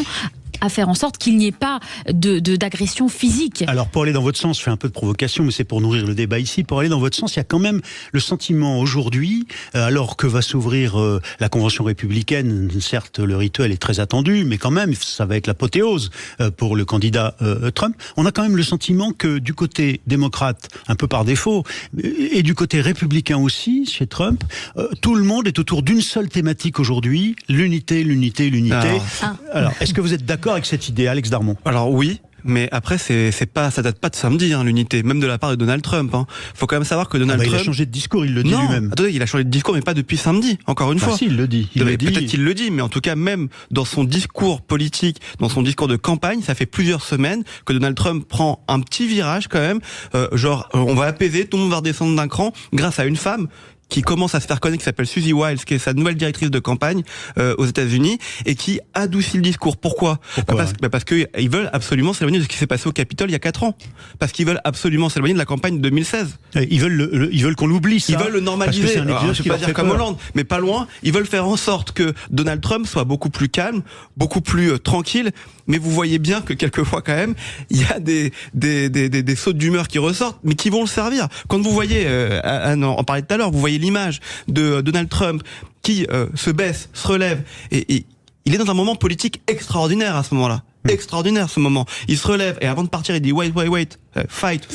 à faire en sorte qu'il n'y ait pas d'agression physique. Alors pour aller dans votre sens, je fais un peu de provocation, mais c'est pour nourrir le débat ici, pour aller dans votre sens, il y a quand même le sentiment aujourd'hui, alors que va s'ouvrir la Convention républicaine, certes le rituel est très attendu, mais quand même ça va être l'apothéose pour le candidat Trump, on a quand même le sentiment que du côté démocrate, un peu par défaut, et du côté républicain aussi, chez Trump, tout le monde est autour d'une seule thématique aujourd'hui, l'unité. Alors est-ce que vous êtes d'accord avec cette idée, Alex Darmon? Alors oui, mais après ça date pas de samedi, l'unité, même de la part de Donald Trump. Faut quand même savoir que Donald Trump... Il a changé de discours, il le dit lui-même. Attendez, il a changé de discours, mais pas depuis samedi, encore une fois. Si, il le dit. Peut-être qu'il le dit, mais en tout cas, même dans son discours politique, dans son discours de campagne, ça fait plusieurs semaines que Donald Trump prend un petit virage quand même, on va apaiser, tout le monde va redescendre d'un cran grâce à une femme qui commence à se faire connaître, qui s'appelle Suzy Wiles, qui est sa nouvelle directrice de campagne aux États-Unis, et qui adoucit le discours. Pourquoi parce que ils veulent absolument s'éloigner de ce qui s'est passé au Capitole il y a 4 ans. Parce qu'ils veulent absolument s'éloigner de la campagne de 2016. Ils veulent qu'on l'oublie, ça. Ils veulent le normaliser. Je ne vais pas dire comme Hollande, mais pas loin. Ils veulent faire en sorte que Donald Trump soit beaucoup plus calme, beaucoup plus tranquille. Mais vous voyez bien que quelquefois quand même, il y a des sautes d'humeur qui ressortent, mais qui vont le servir. Quand vous voyez, on parlait tout à l'heure, vous voyez l'image de Donald Trump qui se baisse, se relève, et il est dans un moment politique extraordinaire à ce moment-là. Extraordinaire ce moment. Il se relève et avant de partir, il dit wait, fight.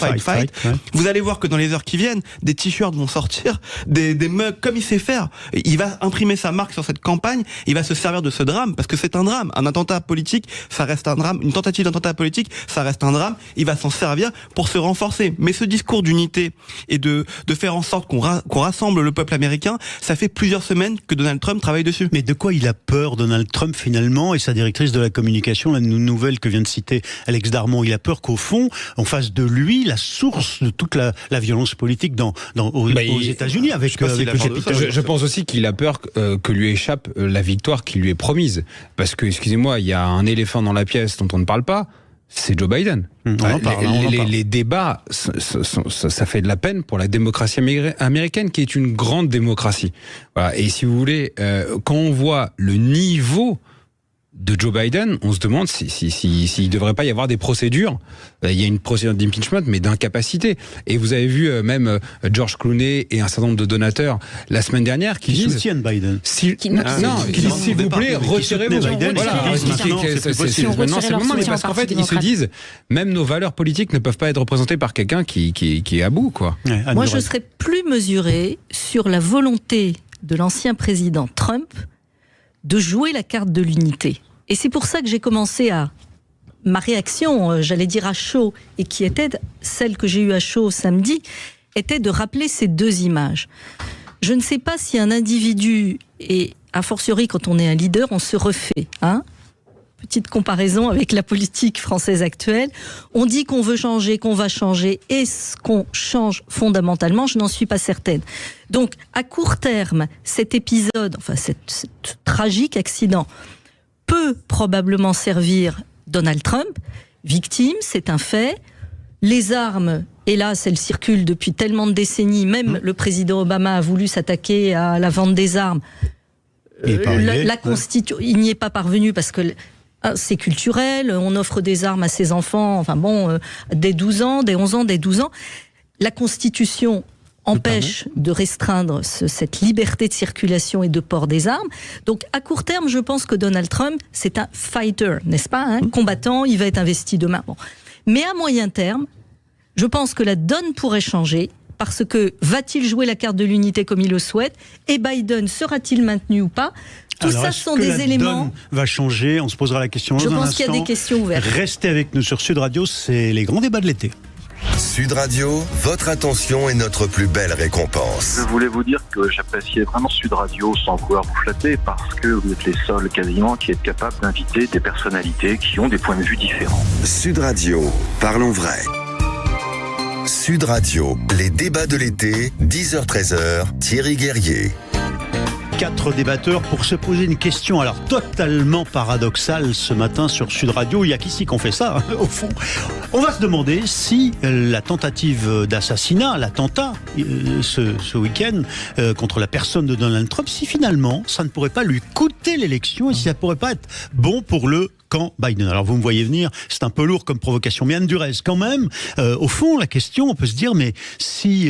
Vous allez voir que dans les heures qui viennent, des t-shirts vont sortir, des mugs comme il sait faire. Il va imprimer sa marque sur cette campagne. Il va se servir de ce drame parce que c'est un drame. Un attentat politique, ça reste un drame. Une tentative d'attentat politique, ça reste un drame. Il va s'en servir pour se renforcer. Mais ce discours d'unité et de faire en sorte qu'on rassemble le peuple américain, ça fait plusieurs semaines que Donald Trump travaille dessus. Mais de quoi il a peur, Donald Trump, finalement, et sa directrice de la communication, la nouvelle que vient de citer Alex Darmon? Il a peur qu'au fond, on fasse de lui la source de toute la violence politique aux États-Unis avec le Capitole. Je pense aussi qu'il a peur que lui échappe la victoire qui lui est promise. Parce que, excusez-moi, il y a un éléphant dans la pièce dont on ne parle pas, c'est Joe Biden. Les débats, ça fait de la peine pour la démocratie américaine, qui est une grande démocratie. Voilà. Et si vous voulez, quand on voit le niveau de Joe Biden, on se demande s'il ne devrait pas y avoir des procédures. Il y a une procédure d'impeachment, mais d'incapacité. Et vous avez vu même George Clooney et un certain nombre de donateurs la semaine dernière qui disent... soutiennent Biden. S'il vous plaît, retirez-vous. C'est le moment, mais parce qu'en fait, ils se disent, même nos valeurs politiques ne peuvent pas être représentées par quelqu'un qui est à bout, quoi. Moi, je serais plus mesurée sur la volonté de l'ancien président Trump de jouer la carte de l'unité. Et c'est pour ça que j'ai commencé ma réaction, j'allais dire à chaud, et qui était celle que j'ai eue à chaud samedi, était de rappeler ces deux images. Je ne sais pas si un individu, et a fortiori quand on est un leader, on se refait. Petite comparaison avec la politique française actuelle. On dit qu'on veut changer, qu'on va changer. Est-ce qu'on change fondamentalement? Je n'en suis pas certaine. Donc, à court terme, cet épisode, cet tragique accident, peut probablement servir Donald Trump. Victime, c'est un fait. Les armes, hélas, elle circule depuis tellement de décennies. Même le président Obama a voulu s'attaquer à la vente des armes. Il n'y est pas parvenu parce que c'est culturel. On offre des armes à ses enfants, dès 12 ans, dès 11 ans, dès 12 ans. La Constitution empêche de restreindre cette liberté de circulation et de port des armes. Donc, à court terme, je pense que Donald Trump, c'est un fighter, n'est-ce pas, combattant, il va être investi demain. Bon. Mais à moyen terme, je pense que la donne pourrait changer, parce que va-t-il jouer la carte de l'unité comme il le souhaite, et Biden sera-t-il maintenu ou pas? Tout ça sont des éléments. Donne va changer, on se posera la question dans un instant. Je pense qu'il y a des questions ouvertes. Restez avec nous sur Sud Radio, c'est les grands débats de l'été. Sud Radio, votre attention est notre plus belle récompense. Je voulais vous dire que j'appréciais vraiment Sud Radio sans vouloir vous flatter, parce que vous êtes les seuls quasiment qui êtes capables d'inviter des personnalités qui ont des points de vue différents. Sud Radio, parlons vrai. Sud Radio, les débats de l'été, 10h-13h, Thierry Guerrier. 4 débatteurs pour se poser une question alors totalement paradoxale ce matin sur Sud Radio. Il y a qu'ici qu'on fait ça, au fond. On va se demander si la tentative d'assassinat, l'attentat ce week-end contre la personne de Donald Trump, si finalement ça ne pourrait pas lui coûter l'élection et si ça ne pourrait pas être bon pour le camp Biden. Alors vous me voyez venir, c'est un peu lourd comme provocation, mais Anne Durez, quand même, au fond, la question, on peut se dire, mais si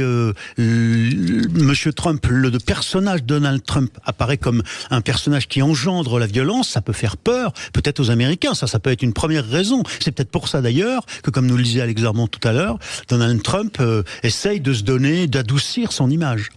Monsieur Trump, le personnage Donald Trump apparaît comme un personnage qui engendre la violence, ça peut faire peur, peut-être aux Américains, ça peut être une première raison. C'est peut-être pour ça d'ailleurs que, comme nous le disait Alex Zarmon tout à l'heure, Donald Trump essaye de se donner, d'adoucir son image.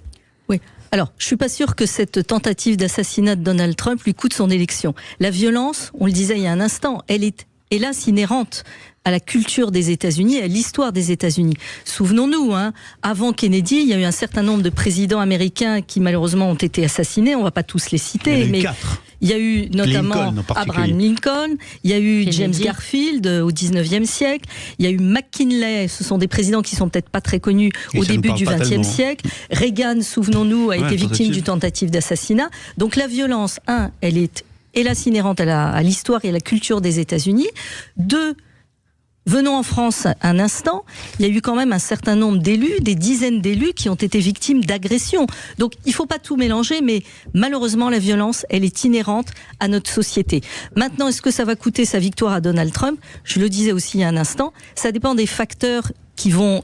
Oui. Alors, je suis pas sûre que cette tentative d'assassinat de Donald Trump lui coûte son élection. La violence, on le disait il y a un instant, elle est hélas inhérente à la culture des États-Unis, à l'histoire des États-Unis. Souvenons-nous, avant Kennedy, il y a eu un certain nombre de présidents américains qui malheureusement ont été assassinés. On va pas tous les citer, mais 4. Il y a eu notamment Abraham Lincoln, il y a eu James Garfield au 19e siècle, il y a eu McKinley, ce sont des présidents qui sont peut-être pas très connus au début du 20e siècle. Reagan, souvenons-nous, a été victime d'une tentative d'assassinat. Donc la violence, elle est hélas inhérente à l'histoire et à la culture des États-Unis. 2, venons en France un instant, il y a eu quand même un certain nombre d'élus, des dizaines d'élus qui ont été victimes d'agressions. Donc il ne faut pas tout mélanger, mais malheureusement la violence, elle est inhérente à notre société. Maintenant, est-ce que ça va coûter sa victoire à Donald Trump? Je le disais aussi il y a un instant, ça dépend des facteurs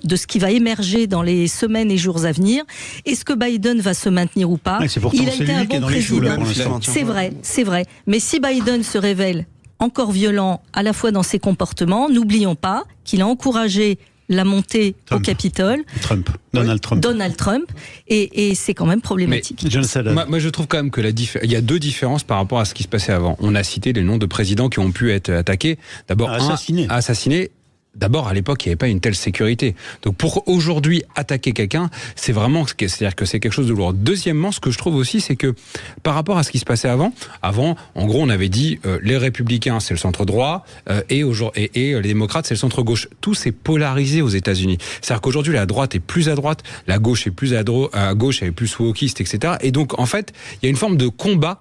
de ce qui va émerger dans les semaines et jours à venir. Est-ce que Biden va se maintenir ou pas? Il a été un bon président. C'est vrai. Mais si Biden se révèle encore violent à la fois dans ses comportements, n'oublions pas qu'il a encouragé la montée au Capitole. Donald Trump. Et c'est quand même problématique. Moi, je trouve quand même que il y a 2 différences par rapport à ce qui se passait avant. On a cité les noms de présidents qui ont pu être attaqués. D'abord, assassinés. D'abord, à l'époque, il n'y avait pas une telle sécurité. Donc, pour aujourd'hui attaquer quelqu'un, c'est-à-dire que c'est quelque chose de lourd. Deuxièmement, ce que je trouve aussi, c'est que par rapport à ce qui se passait avant, en gros, on avait dit les républicains, c'est le centre droit, et les démocrates, c'est le centre gauche. Tout s'est polarisé aux États-Unis. C'est-à-dire qu'aujourd'hui, la droite est plus à droite, la gauche est plus à gauche, elle est plus wokiste, etc. Et donc, en fait, il y a une forme de combat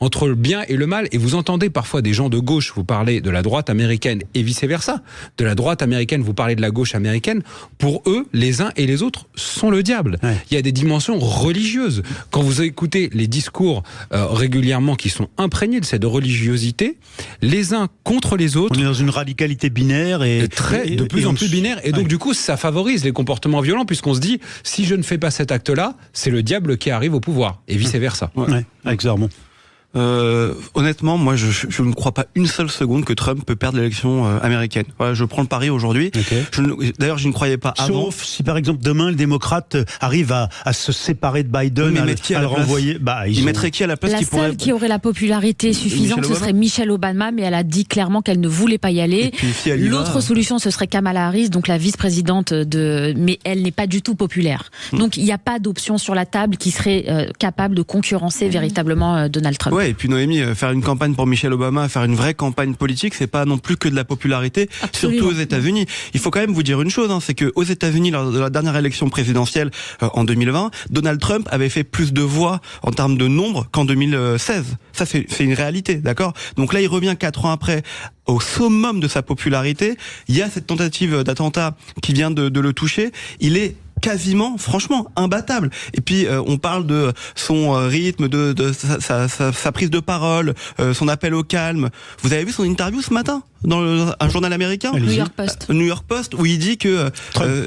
entre le bien et le mal, et vous entendez parfois des gens de gauche vous parler de la droite américaine et vice-versa. De la droite américaine, vous parlez de la gauche américaine. Pour eux, les uns et les autres sont le diable. Ouais. Il y a des dimensions religieuses. Quand vous écoutez les discours régulièrement qui sont imprégnés de cette religiosité, les uns contre les autres... On est dans une radicalité binaire de plus en plus binaire, et donc du coup, ça favorise les comportements violents, puisqu'on se dit, si je ne fais pas cet acte-là, c'est le diable qui arrive au pouvoir, et vice-versa. Ouais. Avec Zarmon. Honnêtement, moi, je ne crois pas une seule seconde que Trump peut perdre l'élection américaine. Voilà, je prends le pari aujourd'hui. Okay. D'ailleurs, je ne croyais pas avant. Sauf si, par exemple, demain, le démocrate arrive à se séparer de Biden, à le renvoyer. Il mettrait qui à la place? La seule qui aurait la popularité suffisante, ce serait Michelle Obama, mais elle a dit clairement qu'elle ne voulait pas y aller. L'autre solution, ce serait Kamala Harris, donc la vice-présidente mais elle n'est pas du tout populaire. Donc, il n'y a pas d'option sur la table qui serait capable de concurrencer véritablement Donald Trump. Ouais, Ouais, et puis Noémie, faire une campagne pour Michelle Obama, faire une vraie campagne politique, c'est pas non plus que de la popularité, surtout aux États-Unis. Il faut quand même vous dire une chose, c'est que aux États-Unis, lors de la dernière élection présidentielle en 2020, Donald Trump avait fait plus de voix en termes de nombre qu'en 2016. Ça, c'est une réalité, d'accord? Donc là, il revient 4 ans après au summum de sa popularité. Il y a cette tentative d'attentat qui vient de le toucher. Il est quasiment, franchement, imbattable. Et puis, on parle de son rythme, de sa prise de parole, son appel au calme. Vous avez vu son interview ce matin dans un journal américain, New York Post. New York Post, où il dit que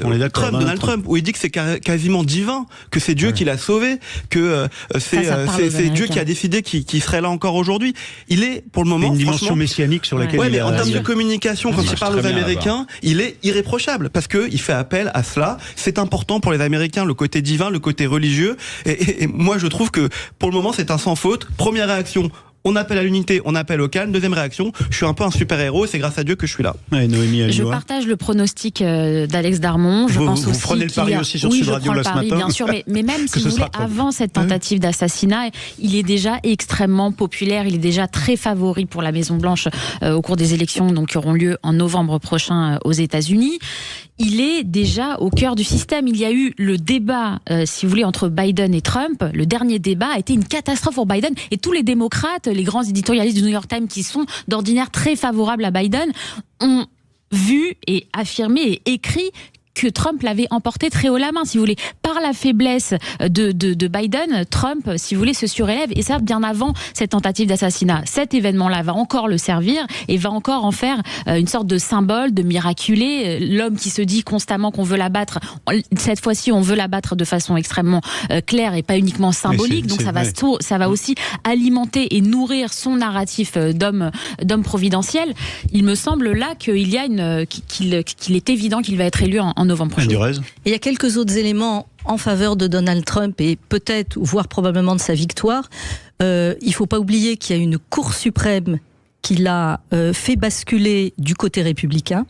Donald Trump, où il dit que c'est quasiment divin, que c'est Dieu qui l'a sauvé, que c'est Dieu qui a décidé qu'il serait là encore aujourd'hui. Il est, pour le moment, une dimension messianique sur laquelle mais en termes de communication, quand il parle aux Américains, il est irréprochable parce que il fait appel à cela. C'est important pour les Américains, le côté divin, le côté religieux. Et moi, je trouve que pour le moment, c'est un sans faute. Première réaction. On appelle à l'unité, on appelle au calme. Deuxième réaction, je suis un peu un super-héros, c'est grâce à Dieu que je suis là. Ouais, Noémie, je partage le pronostic d'Alex Darmon. Je pense vous aussi prenez le pari aussi sur Sud Radio là ce matin. Bien sûr, mais même si vous voulez, avant cette tentative d'assassinat, il est déjà extrêmement populaire, il est déjà très favori pour la Maison-Blanche au cours des élections donc, qui auront lieu en novembre prochain aux États-Unis. Il est déjà au cœur du système. Il y a eu le débat, si vous voulez, entre Biden et Trump. Le dernier débat a été une catastrophe pour Biden. Et tous les démocrates, les grands éditorialistes du New York Times, qui sont d'ordinaire très favorables à Biden, ont vu et affirmé et écrit que Trump l'avait emporté très haut la main, si vous voulez. Par la faiblesse de Biden, Trump, si vous voulez, se surélève, et ça bien avant cette tentative d'assassinat. Cet événement-là va encore le servir et va encore en faire une sorte de symbole, de miraculé. L'homme qui se dit constamment qu'on veut l'abattre, cette fois-ci on veut l'abattre de façon extrêmement claire et pas uniquement symbolique. Donc ça va aussi alimenter et nourrir son narratif d'homme providentiel. Il me semble là qu'il y a qu'il est évident qu'il va être élu en novembre prochain. Il y a quelques autres éléments en faveur de Donald Trump et peut-être, voire probablement de sa victoire. Il ne faut pas oublier qu'il y a une Cour suprême qui l'a fait basculer du côté républicain.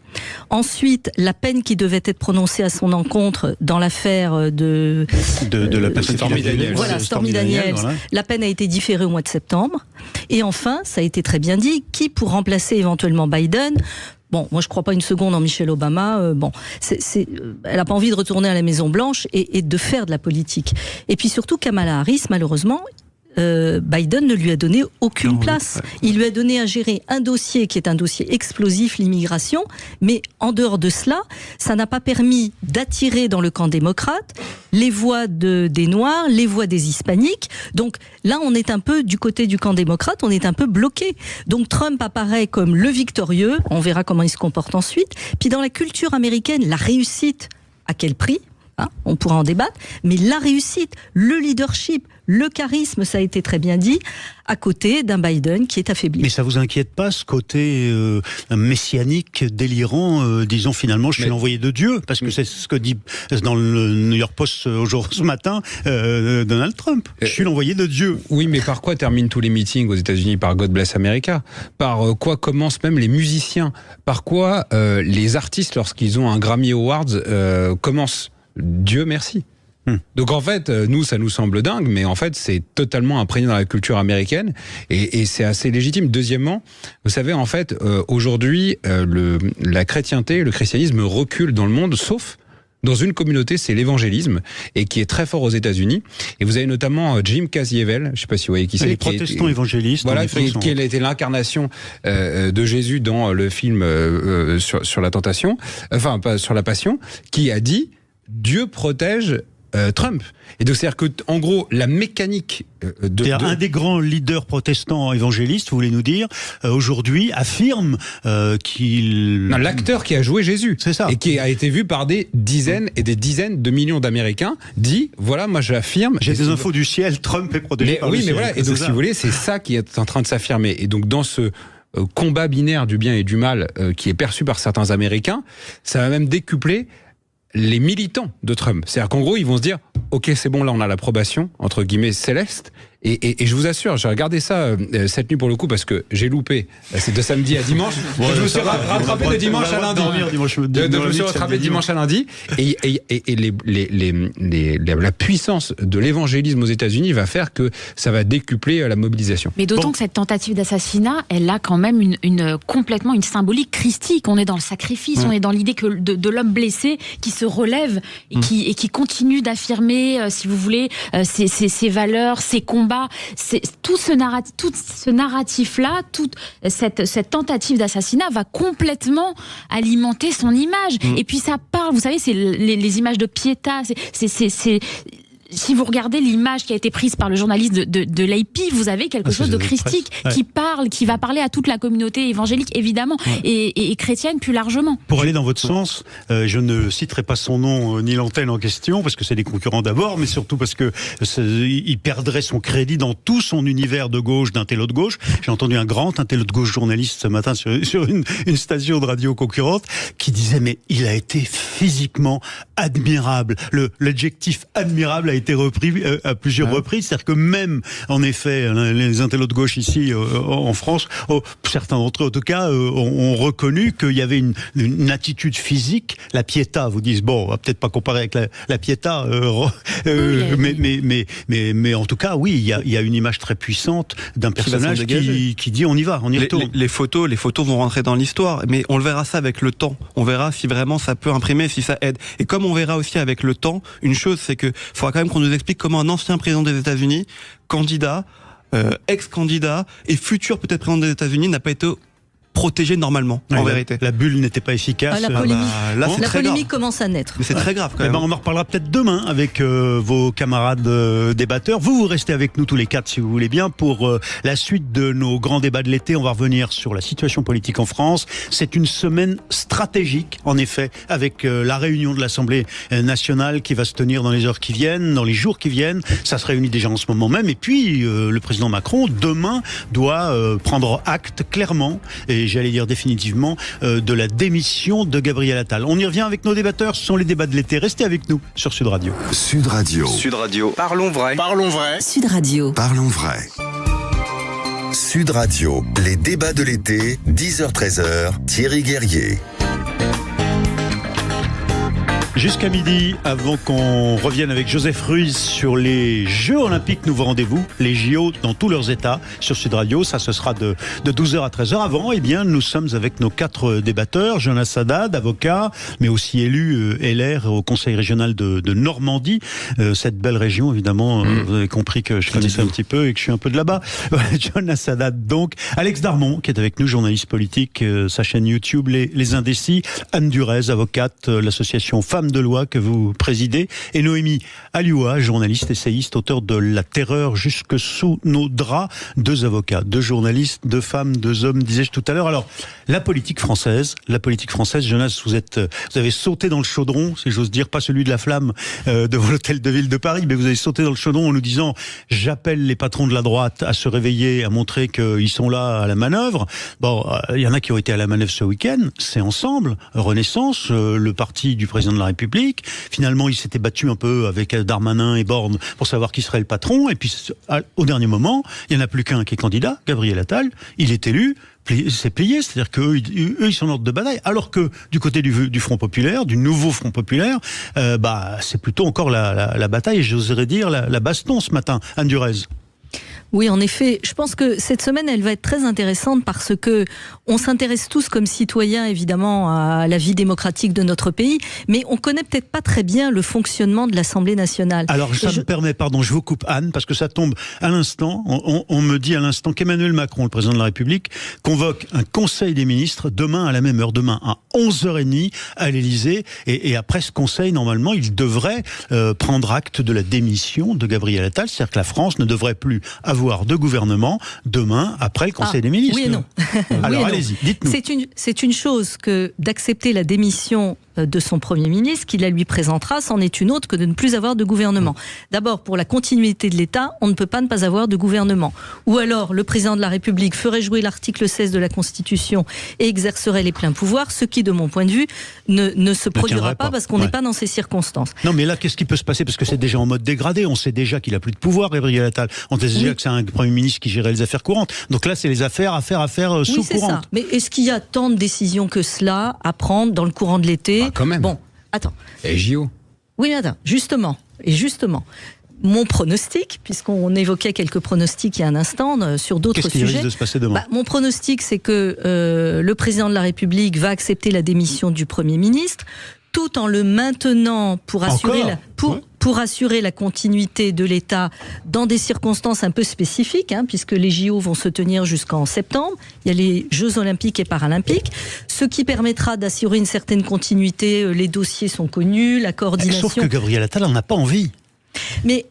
Ensuite, la peine qui devait être prononcée à son encontre dans l'affaire de la Stormy Daniels. Voilà, Stormy Daniels. Voilà. La peine a été différée au mois de septembre. Et enfin, ça a été très bien dit, qui pour remplacer éventuellement Biden? Bon, moi je crois pas une seconde en Michelle Obama. Elle a pas envie de retourner à la Maison Blanche et de faire de la politique. Et puis surtout Kamala Harris, malheureusement, Biden ne lui a donné aucune place. Il lui a donné à gérer un dossier qui est un dossier explosif, l'immigration, mais en dehors de cela, ça n'a pas permis d'attirer dans le camp démocrate les voix des Noirs, les voix des Hispaniques. Donc là, on est un peu du côté du camp démocrate, on est un peu bloqué. Donc Trump apparaît comme le victorieux, on verra comment il se comporte ensuite. Puis dans la culture américaine, la réussite, à quel prix ? On pourra en débattre, mais la réussite, le leadership, le charisme, ça a été très bien dit, à côté d'un Biden qui est affaibli. Mais ça vous inquiète pas, ce côté messianique, délirant, disons finalement, je suis l'envoyé de Dieu, parce que c'est ce que dit dans le New York Post ce matin Donald Trump. Je suis l'envoyé de Dieu. Oui, mais par quoi terminent tous les meetings aux États-Unis? Par God Bless America. Par quoi commencent même les musiciens? Par quoi les artistes, lorsqu'ils ont un Grammy Awards, commencent? Dieu merci. Donc en fait, nous, ça nous semble dingue, mais en fait, c'est totalement imprégné dans la culture américaine et c'est assez légitime. Deuxièmement, vous savez, en fait, aujourd'hui, la chrétienté, le christianisme recule dans le monde, sauf dans une communauté, c'est l'évangélisme, et qui est très fort aux États-Unis. Et vous avez notamment Jim Caviezel, je ne sais pas si vous voyez qui c'est. Les protestants évangélistes. Voilà, qui a été l'incarnation de Jésus dans le film sur la tentation, enfin pas sur la passion, qui a dit Dieu protège Trump. Et donc c'est-à-dire que, en gros, la mécanique un des grands leaders protestants évangélistes, vous voulez nous dire, aujourd'hui affirme qu'il... Non, l'acteur qui a joué Jésus, c'est ça, et qui a été vu par des dizaines et des dizaines de millions d'Américains, dit, voilà, moi j'affirme... J'ai des infos du ciel, Trump est protégé par le ciel. Oui, mais voilà, et donc si vous voulez, c'est ça qui est en train de s'affirmer. Et donc dans ce combat binaire du bien et du mal qui est perçu par certains Américains, ça va même décupler les militants de Trump. C'est-à-dire qu'en gros, ils vont se dire « Ok, c'est bon, là, on a l'approbation, entre guillemets, céleste, Et je vous assure, j'ai regardé ça cette nuit pour le coup parce que j'ai loupé. C'est de samedi à dimanche. Je me suis rattrapé de dimanche à lundi. Je me suis rattrapé de dimanche à lundi. Et la puissance de l'évangélisme aux États-Unis va faire que ça va décupler la mobilisation. Mais d'autant que cette tentative d'assassinat, elle a quand même complètement une symbolique christique. On est dans le sacrifice, on est dans l'idée que de l'homme blessé qui se relève et qui continue d'affirmer, si vous voulez, ses valeurs, ses combats. C'est tout ce narratif-là, toute cette tentative d'assassinat va complètement alimenter son image. Et puis ça parle, vous savez, c'est les images de Pietà, si vous regardez l'image qui a été prise par le journaliste de l'AP, vous avez quelque chose de christique qui va parler à toute la communauté évangélique, évidemment, et chrétienne plus largement. Pour aller dans votre sens, je ne citerai pas son nom ni l'antenne en question, parce que c'est des concurrents d'abord, mais surtout parce que il perdrait son crédit dans tout son univers de gauche, d'intello de gauche. J'ai entendu un grand intello de gauche journaliste ce matin sur une station de radio concurrente qui disait mais il a été physiquement admirable. L'adjectif admirable a été repris à plusieurs reprises, c'est-à-dire que même, en effet, les intellos de gauche ici en France, certains d'entre eux en tout cas, ont reconnu qu'il y avait une attitude physique. La Pietà, vous dites, bon, on va peut-être pas comparer avec la Pietà, mais en tout cas, oui, il y a une image très puissante d'un personnage qui dit on y va, on y retourne. Les photos vont rentrer dans l'histoire, mais on le verra ça avec le temps. On verra si vraiment ça peut imprimer, si ça aide. Et comme on verra aussi avec le temps, une chose, c'est que faudra quand même qu'on nous explique comment un ancien président des États-Unis, candidat, ex-candidat et futur peut-être président des États-Unis n'a pas été protégé normalement, en vérité. La bulle n'était pas efficace. La polémique commence à naître. Mais c'est très grave quand même. On en reparlera peut-être demain avec vos camarades débatteurs. Vous restez avec nous tous les quatre si vous voulez bien pour la suite de nos grands débats de l'été. On va revenir sur la situation politique en France. C'est une semaine stratégique, en effet, avec la réunion de l'Assemblée nationale qui va se tenir dans les heures qui viennent, dans les jours qui viennent. Ça se réunit déjà en ce moment même. Et puis, le président Macron, demain, doit prendre acte clairement, et j'allais dire définitivement, de la démission de Gabriel Attal. On y revient avec nos débatteurs, ce sont les débats de l'été. Restez avec nous sur Sud Radio. Sud Radio. Sud Radio. Parlons vrai. Parlons vrai. Sud Radio. Parlons vrai. Sud Radio, les débats de l'été, 10h-13h, Thierry Guerrier. Jusqu'à midi, avant qu'on revienne avec Joseph Ruiz sur les Jeux Olympiques, nouveau rendez-vous, les JO dans tous leurs états sur Sud Radio. Ça, ce sera de 12h à 13h. Avant, eh bien, nous sommes avec nos quatre débatteurs. Jonas Haddad, avocat, mais aussi élu LR au Conseil régional de Normandie. Cette belle région, évidemment, vous avez compris que je connaissais un petit peu et que je suis un peu de là-bas. Jonas Haddad, donc. Alex Darmon, qui est avec nous, journaliste politique, sa chaîne YouTube, Les Indécis. Anne Durez, avocate, l'association Femmes de loi que vous présidez, et Noémie Alioua, journaliste, essayiste, auteur de La terreur jusque sous nos draps. Deux avocats, deux journalistes, deux femmes, deux hommes, disais-je tout à l'heure. Alors, la politique française, Jonas, vous avez sauté dans le chaudron, si j'ose dire, pas celui de la flamme devant l'hôtel de ville de Paris, mais vous avez sauté dans le chaudron en nous disant « J'appelle les patrons de la droite à se réveiller, à montrer qu'ils sont là à la manœuvre ». Bon, il y en a qui ont été à la manœuvre ce week-end, c'est Ensemble, Renaissance, le parti du président de la République. Finalement, il s'était battu un peu avec Darmanin et Borne pour savoir qui serait le patron. Et puis, au dernier moment, il n'y en a plus qu'un qui est candidat, Gabriel Attal. Il est élu. C'est plié, c'est-à-dire qu'eux, ils sont en ordre de bataille, alors que du côté du Front Populaire, du nouveau Front Populaire, c'est plutôt encore la bataille, et j'oserais dire la baston ce matin. Anne Durez. Oui, en effet, je pense que cette semaine, elle va être très intéressante parce que on s'intéresse tous comme citoyens, évidemment, à la vie démocratique de notre pays, mais on connaît peut-être pas très bien le fonctionnement de l'Assemblée nationale. Alors, ça me permet, pardon, je vous coupe, Anne, parce que ça tombe à l'instant, on me dit à l'instant qu'Emmanuel Macron, le président de la République, convoque un conseil des ministres demain à la même heure, demain à 11h30 à l'Élysée, et après ce conseil, normalement, il devrait prendre acte de la démission de Gabriel Attal, c'est-à-dire que la France ne devrait plus avoir de gouvernement demain après le Conseil des ministres. Oui et non. Alors oui et allez-y, dites-nous. C'est une chose que d'accepter la démission de son Premier ministre, qui la lui présentera, c'en est une autre que de ne plus avoir de gouvernement. D'abord, pour la continuité de l'État, on ne peut pas ne pas avoir de gouvernement. Ou alors, le président de la République ferait jouer l'article 16 de la Constitution et exercerait les pleins pouvoirs, ce qui, de mon point de vue, ne se produira pas parce qu'on n'est pas dans ces circonstances. Non, mais là, qu'est-ce qui peut se passer? Parce que c'est déjà en mode dégradé. On sait déjà qu'il n'a plus de pouvoir, Gabriel Attal. On sait déjà que c'est un Premier ministre qui gérait les affaires courantes. Donc là, c'est les affaires sous courantes. Ça. Mais est-ce qu'il y a tant de décisions que cela à prendre dans le courant de l'été? Quand même. Bon, attends. Et JO. Oui, mais attends, justement. Mon pronostic, puisqu'on évoquait quelques pronostics il y a un instant sur d'autres sujets. Qu'est-ce qui risque de se passer demain? Mon pronostic, c'est que le président de la République va accepter la démission du Premier ministre, tout en le maintenant pour assurer la continuité de l'État dans des circonstances un peu spécifiques, puisque les JO vont se tenir jusqu'en septembre. Il y a les Jeux Olympiques et Paralympiques, ce qui permettra d'assurer une certaine continuité. Les dossiers sont connus, la coordination. Sauf que Gabriel Attal n'en a pas envie. Mais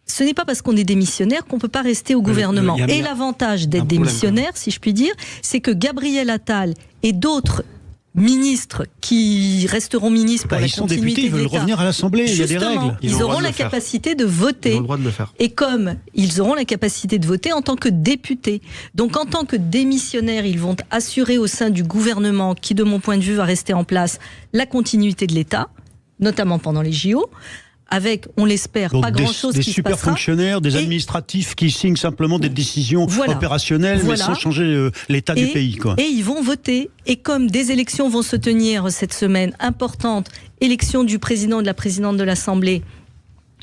ce n'est pas parce qu'on est démissionnaire qu'on ne peut pas rester au gouvernement. Et l'avantage d'être démissionnaire, si je puis dire, c'est que Gabriel Attal et d'autres ministres qui resteront ministres pour la continuité de l'État. Ils sont députés, ils veulent revenir à l'Assemblée, il y a des règles. Ils auront la capacité de voter. Ils ont le droit de le faire. Et comme ils auront la capacité de voter en tant que députés. Donc en tant que démissionnaires, ils vont assurer au sein du gouvernement, qui de mon point de vue va rester en place, la continuité de l'État, notamment pendant les JO. Avec, on l'espère, pas grand-chose qui se passera. Des super fonctionnaires, des administratifs qui signent simplement des décisions opérationnelles, mais sans changer l'état du pays. Et ils vont voter. Et comme des élections vont se tenir cette semaine importante, élection du président et de la présidente de l'Assemblée,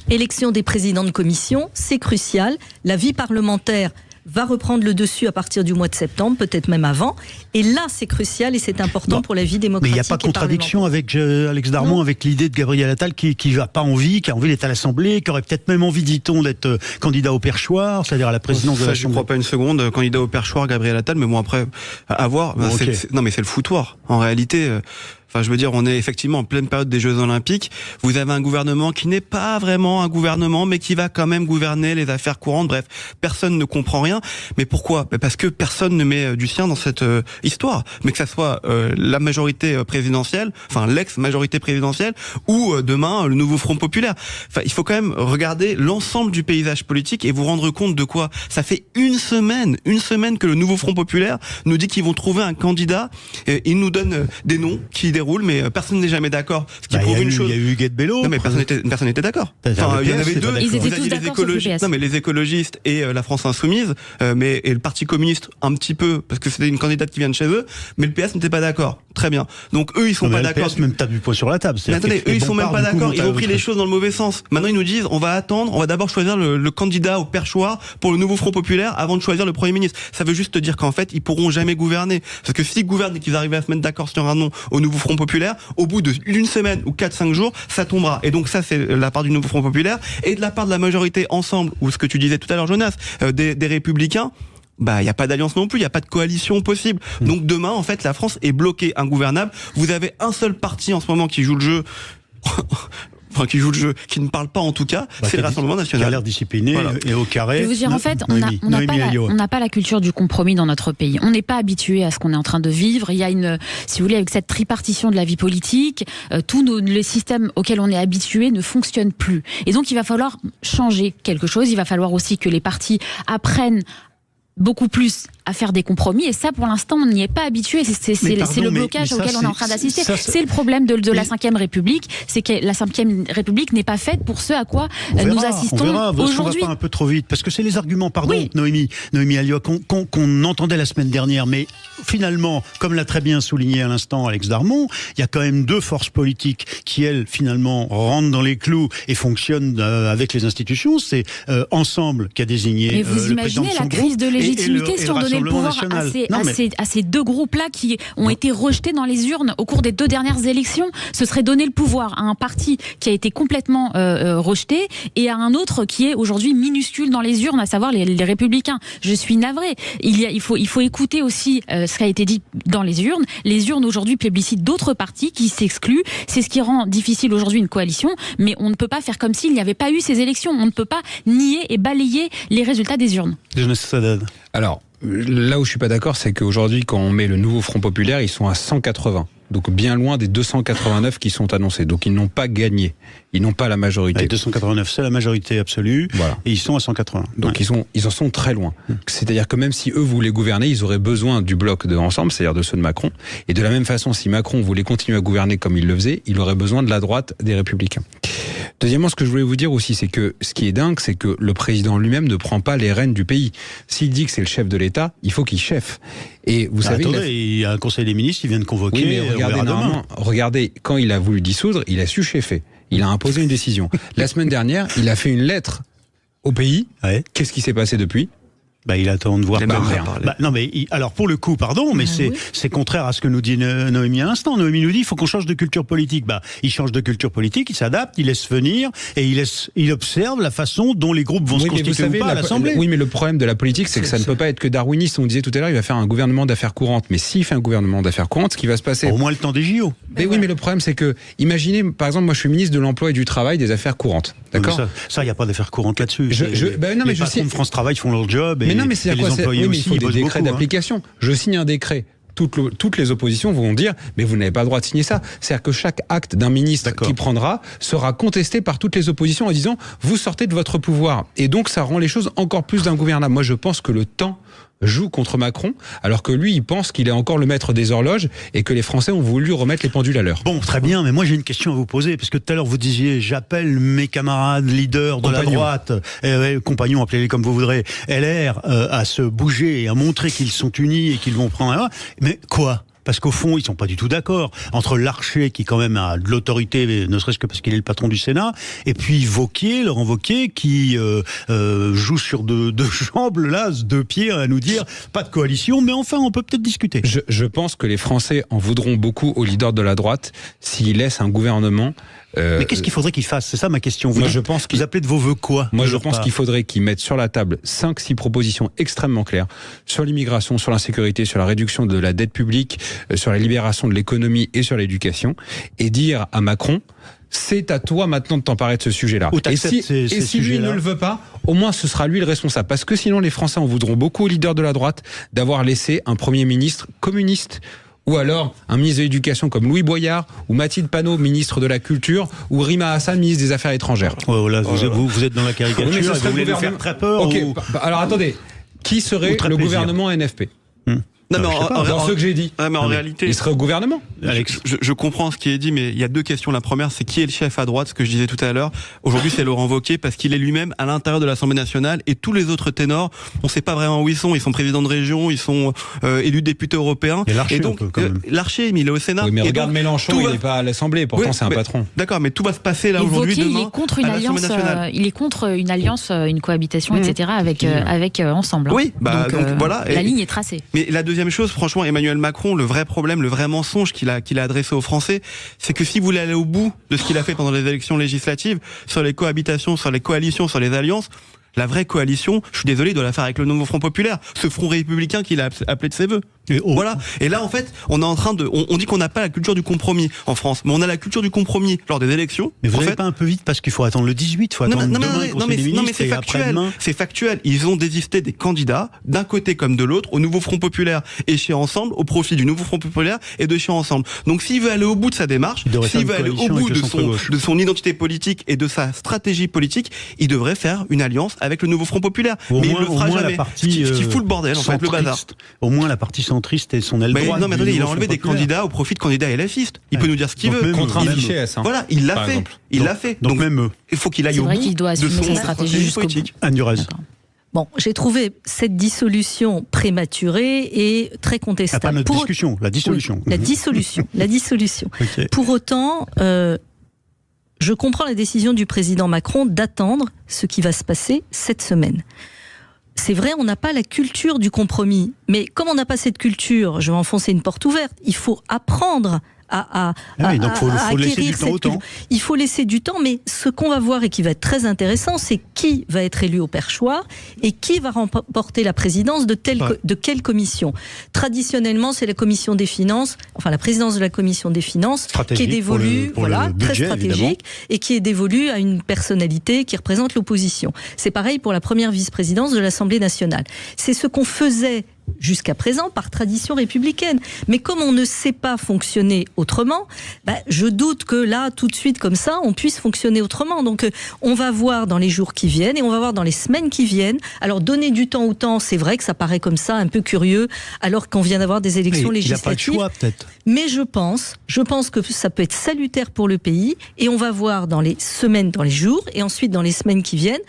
élection des présidents de commission, c'est crucial. La vie parlementaire va reprendre le dessus à partir du mois de septembre, peut-être même avant. Et là, c'est crucial et c'est important pour la vie démocratique. Mais il n'y a pas de contradiction avec Alex Darmon, avec l'idée de Gabriel Attal qui n'a pas envie, qui a envie d'être à l'Assemblée, qui aurait peut-être même envie, dit-on, d'être candidat au perchoir, c'est-à-dire à la présidence de l'Assemblée. Je ne crois pas une seconde, candidat au perchoir, Gabriel Attal, mais bon, après, à voir. Non, mais c'est le foutoir. En réalité. Enfin, je veux dire, on est effectivement en pleine période des Jeux Olympiques. Vous avez un gouvernement qui n'est pas vraiment un gouvernement, mais qui va quand même gouverner les affaires courantes. Bref, personne ne comprend rien. Mais pourquoi? Parce que personne ne met du sien dans cette histoire. Mais que ça soit la majorité présidentielle, enfin l'ex-majorité présidentielle, ou demain le nouveau Front populaire. Enfin, il faut quand même regarder l'ensemble du paysage politique et vous rendre compte de quoi. Ça fait une semaine que le nouveau Front populaire nous dit qu'ils vont trouver un candidat. Ils nous donnent des noms qui déroule, mais personne n'est jamais d'accord. Ce qui prouve une chose. Il y a eu Huguette Bello. Non, mais personne n'était d'accord. Enfin, il y en avait deux. Ils étaient tous d'accord sur le PS. Non, mais les écologistes et la France Insoumise, et le Parti communiste un petit peu, parce que c'était une candidate qui vient de chez eux, mais le PS n'était pas d'accord. Très bien. Donc eux, ils sont pas d'accord. Le PS même tape du poing sur la table. Mais attendez, eux, ils sont même pas d'accord. Ils ont pris les choses dans le mauvais sens. Maintenant, ils nous disent, on va attendre, on va d'abord choisir le candidat au perchoir pour le nouveau Front populaire avant de choisir le Premier ministre. Ça veut juste dire qu'en fait, ils pourront jamais gouverner. Parce que s'ils gouvernent et qu'ils arrivent à se mettre d'accord sur un nom au nouveau Front populaire, au bout d'une semaine ou 4-5 jours, ça tombera. Et donc ça, c'est la part du nouveau Front populaire. Et de la part de la majorité ensemble, ou ce que tu disais tout à l'heure, Jonas, des Républicains, il n'y a pas d'alliance non plus, il n'y a pas de coalition possible. Donc demain, en fait, la France est bloquée, ingouvernable. Vous avez un seul parti en ce moment qui joue le jeu. Enfin, qui ne parle pas en tout cas, c'est le Rassemblement National. Qui a l'air discipliné et au carré. Je veux dire, en fait, on n'a pas la culture du compromis dans notre pays. On n'est pas habitué à ce qu'on est en train de vivre. Il y a si vous voulez, avec cette tripartition de la vie politique, tous les systèmes auxquels on est habitué ne fonctionnent plus. Et donc, il va falloir changer quelque chose. Il va falloir aussi que les partis apprennent beaucoup plus à faire des compromis, et ça pour l'instant on n'y est pas habitué. C'est le blocage auquel on est en train d'assister. C'est le problème de la 5e République, c'est que la 5e République n'est pas faite pour ce à quoi nous assistons aujourd'hui. On va pas un peu trop vite, parce que c'est les arguments, Noémie Alliot, qu'on entendait la semaine dernière, mais finalement, comme l'a très bien souligné à l'instant Alex Darmon, il y a quand même deux forces politiques qui, elles, finalement, rentrent dans les clous et fonctionnent avec les institutions. C'est Ensemble qui a désigné le président de son groupe. Mais vous imaginez la crise de légitimité si on donnait le pouvoir à ces deux groupes-là qui ont été rejetés dans les urnes au cours des 2 dernières élections. Ce serait donner le pouvoir à un parti qui a été complètement rejeté et à un autre qui est aujourd'hui minuscule dans les urnes, à savoir les Républicains. Je suis navrée. Il faut écouter aussi ce qui a été dit dans les urnes. Les urnes aujourd'hui plébiscitent d'autres partis qui s'excluent. C'est ce qui rend difficile aujourd'hui une coalition, mais on ne peut pas faire comme s'il n'y avait pas eu ces élections. On ne peut pas nier et balayer les résultats des urnes. Alors, là où je suis pas d'accord, c'est qu'aujourd'hui, quand on met le nouveau Front populaire, ils sont à 180. donc bien loin des 289 qui sont annoncés. Donc ils n'ont pas gagné, ils n'ont pas la majorité. Et 289, c'est la majorité absolue, voilà. Et ils sont à 180. Donc ils en sont très loin. C'est-à-dire que même si eux voulaient gouverner, ils auraient besoin du bloc de Ensemble, c'est-à-dire de ceux de Macron. Et de la même façon, si Macron voulait continuer à gouverner comme il le faisait, il aurait besoin de la droite des Républicains. Deuxièmement, ce que je voulais vous dire aussi, c'est que ce qui est dingue, c'est que le président lui-même ne prend pas les rênes du pays. S'il dit que c'est le chef de l'État, il faut qu'il cheffe. Et vous savez, il y a un conseil des ministres, il vient de convoquer. Oui, mais regardez, quand il a voulu dissoudre, il a su cheffer. Il a imposé une décision. La semaine dernière, il a fait une lettre au pays. Ouais. Qu'est-ce qui s'est passé depuis ? Il attend de voir rien. Non, mais alors pour le coup, pardon, mais c'est contraire à ce que nous dit Noémie à l'instant. Noémie nous dit il faut qu'on change de culture politique. Il change de culture politique, il s'adapte, il laisse venir et il observe la façon dont les groupes vont se constituer ou pas à l'Assemblée. Oui, mais le problème de la politique, c'est que ça ne peut pas être que darwiniste. On disait tout à l'heure, il va faire un gouvernement d'affaires courantes. Mais s'il fait un gouvernement d'affaires courantes, ce qui va se passer... Au moins le temps des JO. Mais oui, mais le problème, c'est que, imaginez, par exemple, moi je suis ministre de l'Emploi et du Travail, des affaires courantes. D'accord ? Ça, il n'y a pas d'affaires courantes là-dessus. Les patrons de France Travail font leur job. Mais non, mais c'est quoi ? Oui, mais il faut des décrets d'application. Je signe un décret. Toutes les oppositions vont dire mais vous n'avez pas le droit de signer ça. C'est-à-dire que chaque acte d'un ministre qui prendra sera contesté par toutes les oppositions en disant vous sortez de votre pouvoir. Et donc ça rend les choses encore plus ingouvernable. Moi je pense que le temps joue contre Macron, alors que lui, il pense qu'il est encore le maître des horloges et que les Français ont voulu remettre les pendules à l'heure. Bon, très bien, mais moi j'ai une question à vous poser, parce que tout à l'heure vous disiez, j'appelle mes camarades leaders de la droite, compagnons, appelez-les comme vous voudrez, LR, à se bouger et à montrer qu'ils sont unis et qu'ils vont prendre... Mais quoi ? Parce qu'au fond, ils sont pas du tout d'accord. Entre Larcher, qui quand même a de l'autorité, ne serait-ce que parce qu'il est le patron du Sénat, et puis Laurent Wauquiez, qui joue sur deux jambes, là, deux pieds, à nous dire pas de coalition, mais enfin, on peut peut-être discuter. Je pense que les Français en voudront beaucoup aux leaders de la droite s'ils laissent un gouvernement... Mais qu'est-ce qu'il faudrait qu'ils fassent ? C'est ça ma question. Vous appelez de vos vœux quoi ? Moi, je pense qu'il faudrait qu'ils mettent sur la table 5-6 propositions extrêmement claires sur l'immigration, sur l'insécurité, sur la réduction de la dette publique, sur la libération de l'économie et sur l'éducation, et dire à Macron... C'est à toi maintenant de t'emparer de ce sujet-là. Et si lui ne le veut pas, au moins ce sera lui le responsable. Parce que sinon les Français en voudront beaucoup aux leaders de la droite d'avoir laissé un Premier ministre communiste, ou alors un ministre de l'Éducation comme Louis Boyard, ou Mathilde Panot, ministre de la Culture, ou Rima Hassan, ministre des Affaires étrangères. Vous êtes dans la caricature, oui, vous voulez nous faire très peur. Alors attendez, qui serait le gouvernement NFP ? Non, mais dans ce que j'ai dit. Mais en réalité, il serait au gouvernement. Alex, je comprends ce qui est dit, mais il y a deux questions. La première, c'est qui est le chef à droite, ce que je disais tout à l'heure. Aujourd'hui, c'est Laurent Wauquiez, parce qu'il est lui-même à l'intérieur de l'Assemblée nationale, et tous les autres ténors, on ne sait pas vraiment où ils sont. Ils sont présidents de région, ils sont élus députés européens. Et donc, Larcher, mais il est au Sénat. Oui, mais regarde Mélenchon, il n'est pas à l'Assemblée. Pourtant, c'est un patron. D'accord, mais tout va se passer là aujourd'hui, demain. Il est contre une alliance. Il est contre une alliance, une cohabitation, etc. avec Ensemble. Oui, donc voilà. La ligne est tracée. Mais la deuxième chose, franchement, Emmanuel Macron, le vrai problème, le vrai mensonge qu'il a adressé aux Français, c'est que si vous voulez aller au bout de ce qu'il a fait pendant les élections législatives, sur les cohabitations, sur les coalitions, sur les alliances, la vraie coalition, je suis désolé, il doit la faire avec le nouveau Front Populaire, ce Front républicain qu'il a appelé de ses vœux. Voilà. Et là, en fait, on est en train de, on dit qu'on n'a pas la culture du compromis en France, mais on a la culture du compromis lors des élections. Mais vous n'allez pas un peu vite parce qu'il faut attendre le 18, il faut attendre demain le Conseil des ministres, c'est factuel. C'est factuel. Ils ont désisté des candidats d'un côté comme de l'autre au nouveau Front Populaire et chez Ensemble, au profit du nouveau Front Populaire et de chez Ensemble. Donc s'il veut aller au bout de sa démarche, s'il veut aller au bout de son identité politique et de sa stratégie politique, il devrait faire une alliance avec le nouveau Front Populaire. Mais il le fera jamais. Ce qui fout le bordel, en fait, le bazar. Au moins la partie centriste et son aile droite. Non, mais attendez, il a enlevé des candidats au profit de candidats LFistes. Il peut nous dire ce qu'il veut. Contre un fichier. Voilà, il l'a fait. Il l'a fait. Donc même eux. Il faut qu'il aille au bout de son stratégie politique. Anne Durez. Bon, j'ai trouvé cette dissolution prématurée et très contestable. Pas notre discussion, la dissolution. Oui, la dissolution. Okay. Pour autant, je comprends la décision du président Macron d'attendre ce qui va se passer cette semaine. C'est vrai, on n'a pas la culture du compromis. Mais comme on n'a pas cette culture, je vais enfoncer une porte ouverte, il faut apprendre à acquérir cette culture. Il faut laisser du temps, mais ce qu'on va voir et qui va être très intéressant, c'est qui va être élu au perchoir et qui va remporter la présidence de quelle commission. Traditionnellement, c'est la commission des finances, enfin la présidence de la commission des finances, qui est dévolue, très stratégique, évidemment, et qui est dévolue à une personnalité qui représente l'opposition. C'est pareil pour la première vice-présidence de l'Assemblée nationale. C'est ce qu'on faisait jusqu'à présent par tradition républicaine. Mais comme on ne sait pas fonctionner autrement, je doute que là, tout de suite comme ça, on puisse fonctionner autrement. Donc on va voir dans les jours qui viennent et on va voir dans les semaines qui viennent. Alors donner du temps au temps, c'est vrai que ça paraît comme ça un peu curieux alors qu'on vient d'avoir des élections législatives. Il n'y a pas de choix peut-être. Mais je pense que ça peut être salutaire pour le pays et on va voir dans les semaines, dans les jours et ensuite dans les semaines qui viennent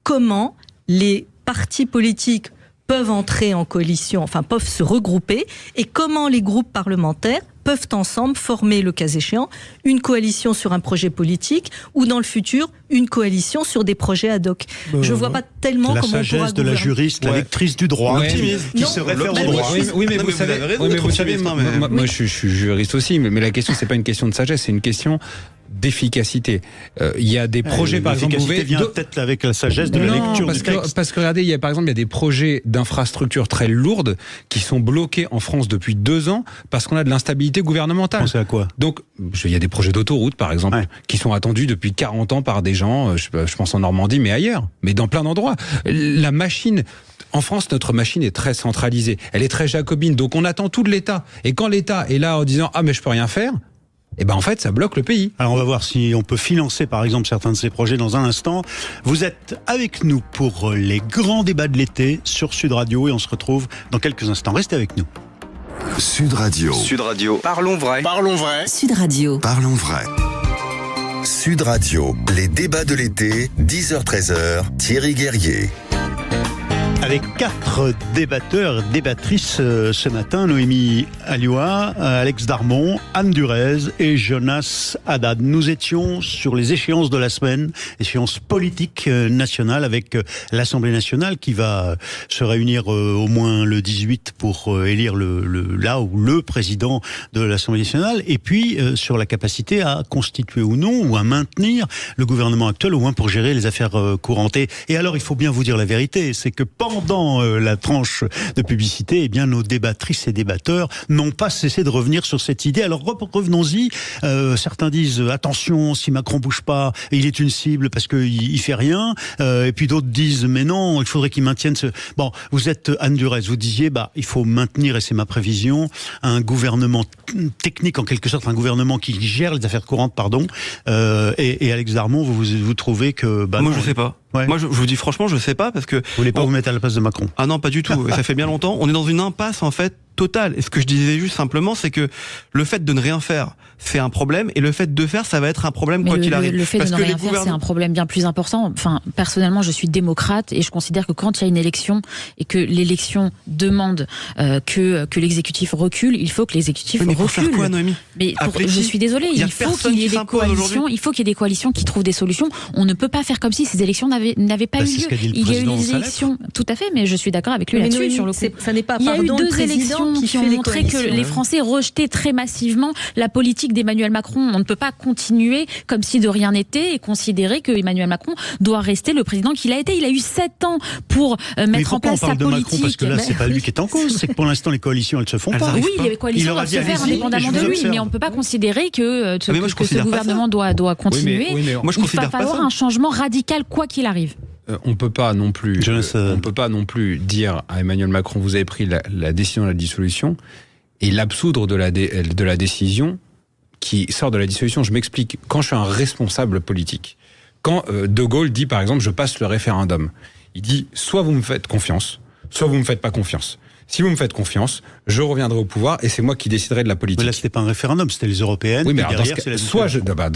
comment les partis politiques peuvent entrer en coalition, enfin peuvent se regrouper, et comment les groupes parlementaires peuvent ensemble former, le cas échéant, une coalition sur un projet politique ou dans le futur, une coalition sur des projets ad hoc. Je ne vois pas tellement comment on pourra gouverner. La sagesse de la juriste, la lectrice du droit, qui se réfère au droit. Oui, mais vous savez, moi je suis juriste aussi, mais la question, c'est pas une question de sagesse, c'est une question d'efficacité. Il y a des projets, par exemple, l'efficacité vient peut-être avec la sagesse de la lecture du texte. Parce que regardez, il y a des projets d'infrastructures très lourdes qui sont bloqués en France depuis 2 ans parce qu'on a de l'instabilité gouvernementale. Pensez à quoi ? Donc, il y a des projets d'autoroute, par exemple, qui sont attendus depuis 40 ans par des gens, je pense en Normandie, mais ailleurs, mais dans plein d'endroits. La machine... En France, notre machine est très centralisée. Elle est très jacobine. Donc, on attend tout de l'État. Et quand l'État est là en disant « Ah, mais je peux rien faire », en fait, ça bloque le pays. Alors, on va voir si on peut financer, par exemple, certains de ces projets dans un instant. Vous êtes avec nous pour les grands débats de l'été sur Sud Radio et on se retrouve dans quelques instants. Restez avec nous. Sud Radio. Sud Radio. Parlons vrai. Parlons vrai. Sud Radio. Parlons vrai. Sud Radio, les débats de l'été, 10h-13h, Thierry Guerrier. Avec 4 débatteurs, débattrices ce matin, Noémie Alioua, Alex Darmon, Anne Durez et Jonas Haddad. Nous étions sur les échéances de la semaine, échéances politiques nationales avec l'Assemblée nationale qui va se réunir au moins le 18 pour élire le président de l'Assemblée nationale, et puis sur la capacité à constituer ou non, ou à maintenir le gouvernement actuel, au moins pour gérer les affaires courantes. Et alors, il faut bien vous dire la vérité, c'est que pendant la tranche de publicité, nos débattrices et débatteurs n'ont pas cessé de revenir sur cette idée. Alors revenons-y. Certains disent attention, si Macron bouge pas, il est une cible parce qu'il fait rien. Et puis d'autres disent mais non, il faudrait qu'il maintienne ce. Bon, vous êtes Anne Durez, vous disiez il faut maintenir, et c'est ma prévision, un gouvernement technique en quelque sorte, un gouvernement qui gère les affaires courantes, et Alex Darmon, vous trouvez que moi je sais pas. Ouais. Moi, je vous dis franchement, je sais pas parce que. Vous voulez pas vous mettre à la place de Macron ? Ah non, pas du tout. Ça fait bien longtemps. On est dans une impasse en fait totale. Et ce que je disais juste simplement, c'est que le fait de ne rien faire, c'est un problème, et le fait de faire, ça va être un problème quoi qu'il arrive. Le fait de ne rien faire, c'est un problème bien plus important. Enfin, personnellement, je suis démocrate et je considère que quand il y a une élection et que l'élection demande que l'exécutif recule, il faut que l'exécutif recule. Pour faire quoi, Noémie ? Je suis désolée, il faut qu'il y ait des coalitions. Il faut qu'il y ait des coalitions qui trouvent des solutions. On ne peut pas faire comme si ces élections n'avaient pas eu lieu. Il y a eu des élections, tout à fait, mais je suis d'accord avec lui là-dessus sur le coup. Ça n'est pas. Il y a eu 2 élections qui ont montré que les Français rejetaient très massivement la politique d'Emmanuel Macron. On ne peut pas continuer comme si de rien n'était et considérer que Emmanuel Macron doit rester le président qu'il a été. Il a eu 7 ans pour mettre en place sa politique. Macron, parce que là, c'est pas lui qui est en cause. C'est que pour l'instant, les coalitions, elles se font pas. Oui, les coalitions doivent se faire indépendamment de lui, mais on ne peut pas considérer que ce gouvernement doit continuer. Il va falloir un changement radical, quoi qu'il arrive. On peut pas non plus dire à Emmanuel Macron vous avez pris la décision de la dissolution et l'absoudre de la décision qui sort de la dissolution. Je m'explique. Quand je suis un responsable politique, quand De Gaulle dit par exemple je passe le référendum, il dit soit vous me faites confiance, soit vous me faites pas confiance. Si vous me faites confiance, je reviendrai au pouvoir et c'est moi qui déciderai de la politique. Mais là, c'était pas un référendum, c'était les européennes. Oui, mais dans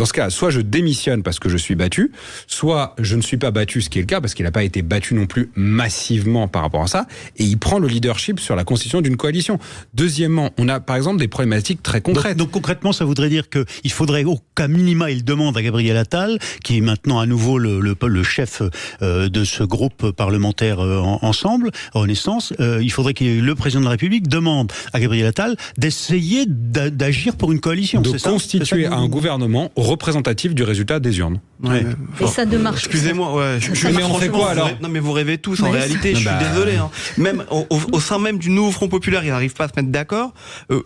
ce cas, soit je démissionne parce que je suis battu, soit je ne suis pas battu, ce qui est le cas, parce qu'il n'a pas été battu non plus massivement par rapport à ça, et il prend le leadership sur la constitution d'une coalition. Deuxièmement, on a par exemple des problématiques très concrètes. Donc concrètement, ça voudrait dire qu'il faudrait, au cas minima, il demande à Gabriel Attal, qui est maintenant à nouveau le chef de ce groupe parlementaire Ensemble, Renaissance, il faudrait que le président de la République demande à Gabriel Attal d'essayer d'agir pour une coalition. De constituer un gouvernement représentatif du résultat des urnes. Ouais. Et ça ne marche pas. Excusez-moi, mais on fait quoi alors ? Non mais vous rêvez tous en réalité, je suis désolé. Même au sein même du nouveau Front Populaire, ils n'arrivent pas à se mettre d'accord.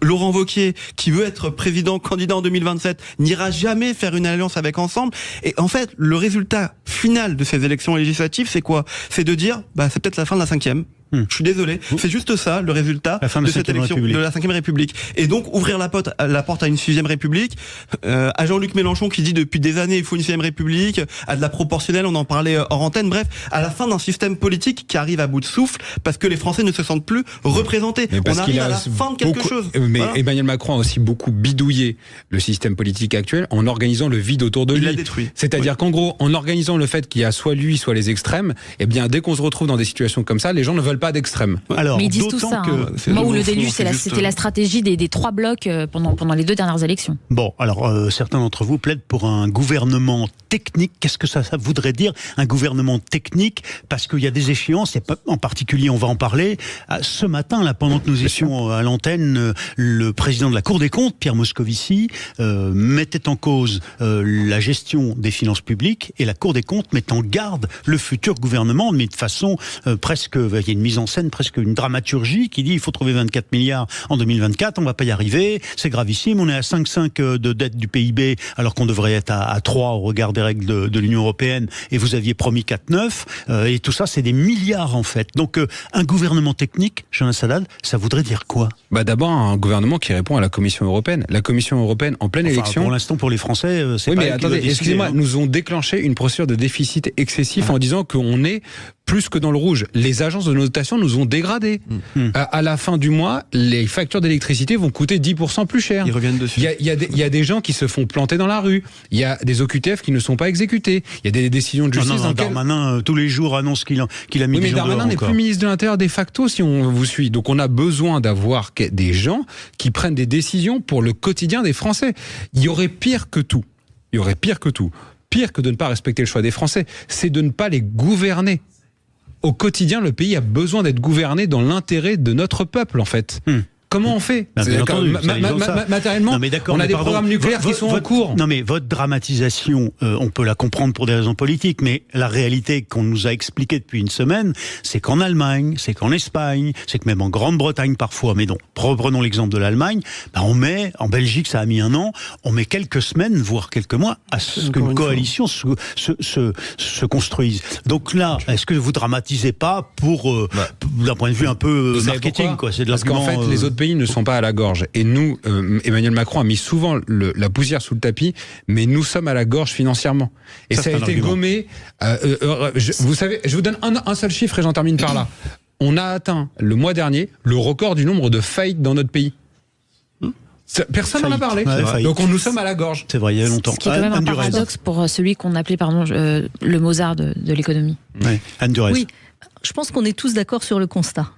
Laurent Wauquiez, qui veut être candidat en 2027, n'ira jamais faire une alliance avec Ensemble. Et en fait, le résultat final de ces élections législatives, c'est quoi ? C'est de dire, c'est peut-être la fin de la 5e. Je suis désolé. C'est juste ça, le résultat de cette élection de la 5e République. Et donc, ouvrir la porte à une 6e République, à Jean-Luc Mélenchon qui dit depuis des années il faut une 6e République, à de la proportionnelle, on en parlait hors antenne, bref, à la fin d'un système politique qui arrive à bout de souffle parce que les Français ne se sentent plus représentés. On arrive à la fin de quelque chose. Mais voilà. Emmanuel Macron a aussi beaucoup bidouillé le système politique actuel en organisant le vide autour de lui. Il l'a détruit. C'est-à-dire qu'en gros, en organisant le fait qu'il y a soit lui, soit les extrêmes, eh bien, dès qu'on se retrouve dans des situations comme ça, les gens ne veulent pas d'extrême. Alors, mais ils disent tout ça. Moi, où le déluge, c'était la stratégie des 3 blocs pendant les 2 dernières élections. Bon, alors, certains d'entre vous plaident pour un gouvernement technique. Qu'est-ce que ça voudrait dire, un gouvernement technique? Parce qu'il y a des échéances, en particulier, on va en parler. Ce matin, là, pendant que nous étions à l'antenne, le président de la Cour des comptes, Pierre Moscovici, mettait en cause la gestion des finances publiques, et la Cour des comptes met en garde le futur gouvernement, mais de façon presque, il y a une mise en scène, presque une dramaturgie qui dit il faut trouver 24 milliards en 2024, on va pas y arriver, c'est gravissime, on est à 5,5 de dette du PIB alors qu'on devrait être à 3 au regard des règles de l'Union européenne, et vous aviez promis 4,9, et tout ça c'est des milliards en fait. Donc un gouvernement technique, Jonas Haddad, ça voudrait dire quoi? D'abord un gouvernement qui répond à la Commission européenne. La Commission européenne en pleine élection. Pour l'instant, pour les Français, c'est oui, pas. Mais attendez, excusez-moi, nous ont déclenché une procédure de déficit excessif en disant qu'on est plus que dans le rouge. Les agences de notation nous ont dégradés. À la fin du mois, les factures d'électricité vont coûter 10% plus cher. Ils reviennent dessus. Il y a des gens qui se font planter dans la rue. Il y a des OQTF qui ne sont pas exécutés. Il y a des décisions de justice. Darmanin, tous les jours, annonce qu'il a mis des gens dehors. Mais Darmanin n'est plus ministre de l'Intérieur de facto, si on vous suit. Donc on a besoin d'avoir des gens qui prennent des décisions pour le quotidien des Français. Il y aurait pire que tout. Pire que de ne pas respecter le choix des Français, c'est de ne pas les gouverner. Au quotidien, le pays a besoin d'être gouverné dans l'intérêt de notre peuple, en fait. Comment on fait? Matériellement, on a des programmes nucléaires qui sont en cours. Non mais votre dramatisation, on peut la comprendre pour des raisons politiques, mais la réalité qu'on nous a expliquée depuis une semaine, c'est qu'en Allemagne, c'est qu'en Espagne, c'est que même en Grande-Bretagne parfois, mais non, reprenons l'exemple de l'Allemagne, on met, en Belgique ça a mis 1 an, on met quelques semaines, voire quelques mois, à ce qu'une coalition se construise. Donc là, est-ce que vous dramatisez pas pour, d'un point de vue un peu marketing, quoi? C'est de Parce qu'en fait, les autres pays ne sont pas à la gorge. Et nous, Emmanuel Macron a mis souvent la poussière sous le tapis, mais nous sommes à la gorge financièrement. Et ça a été gommé. Vous savez, je vous donne un seul chiffre et j'en termine par là. On a atteint le mois dernier le record du nombre de faillites dans notre pays. Personne n'en a parlé. Donc nous sommes à la gorge. C'est vrai, il y a longtemps. Ce qui est quand même un paradoxe pour celui qu'on appelait le Mozart de l'économie. Anne Durez. Oui, je pense qu'on est tous d'accord sur le constat.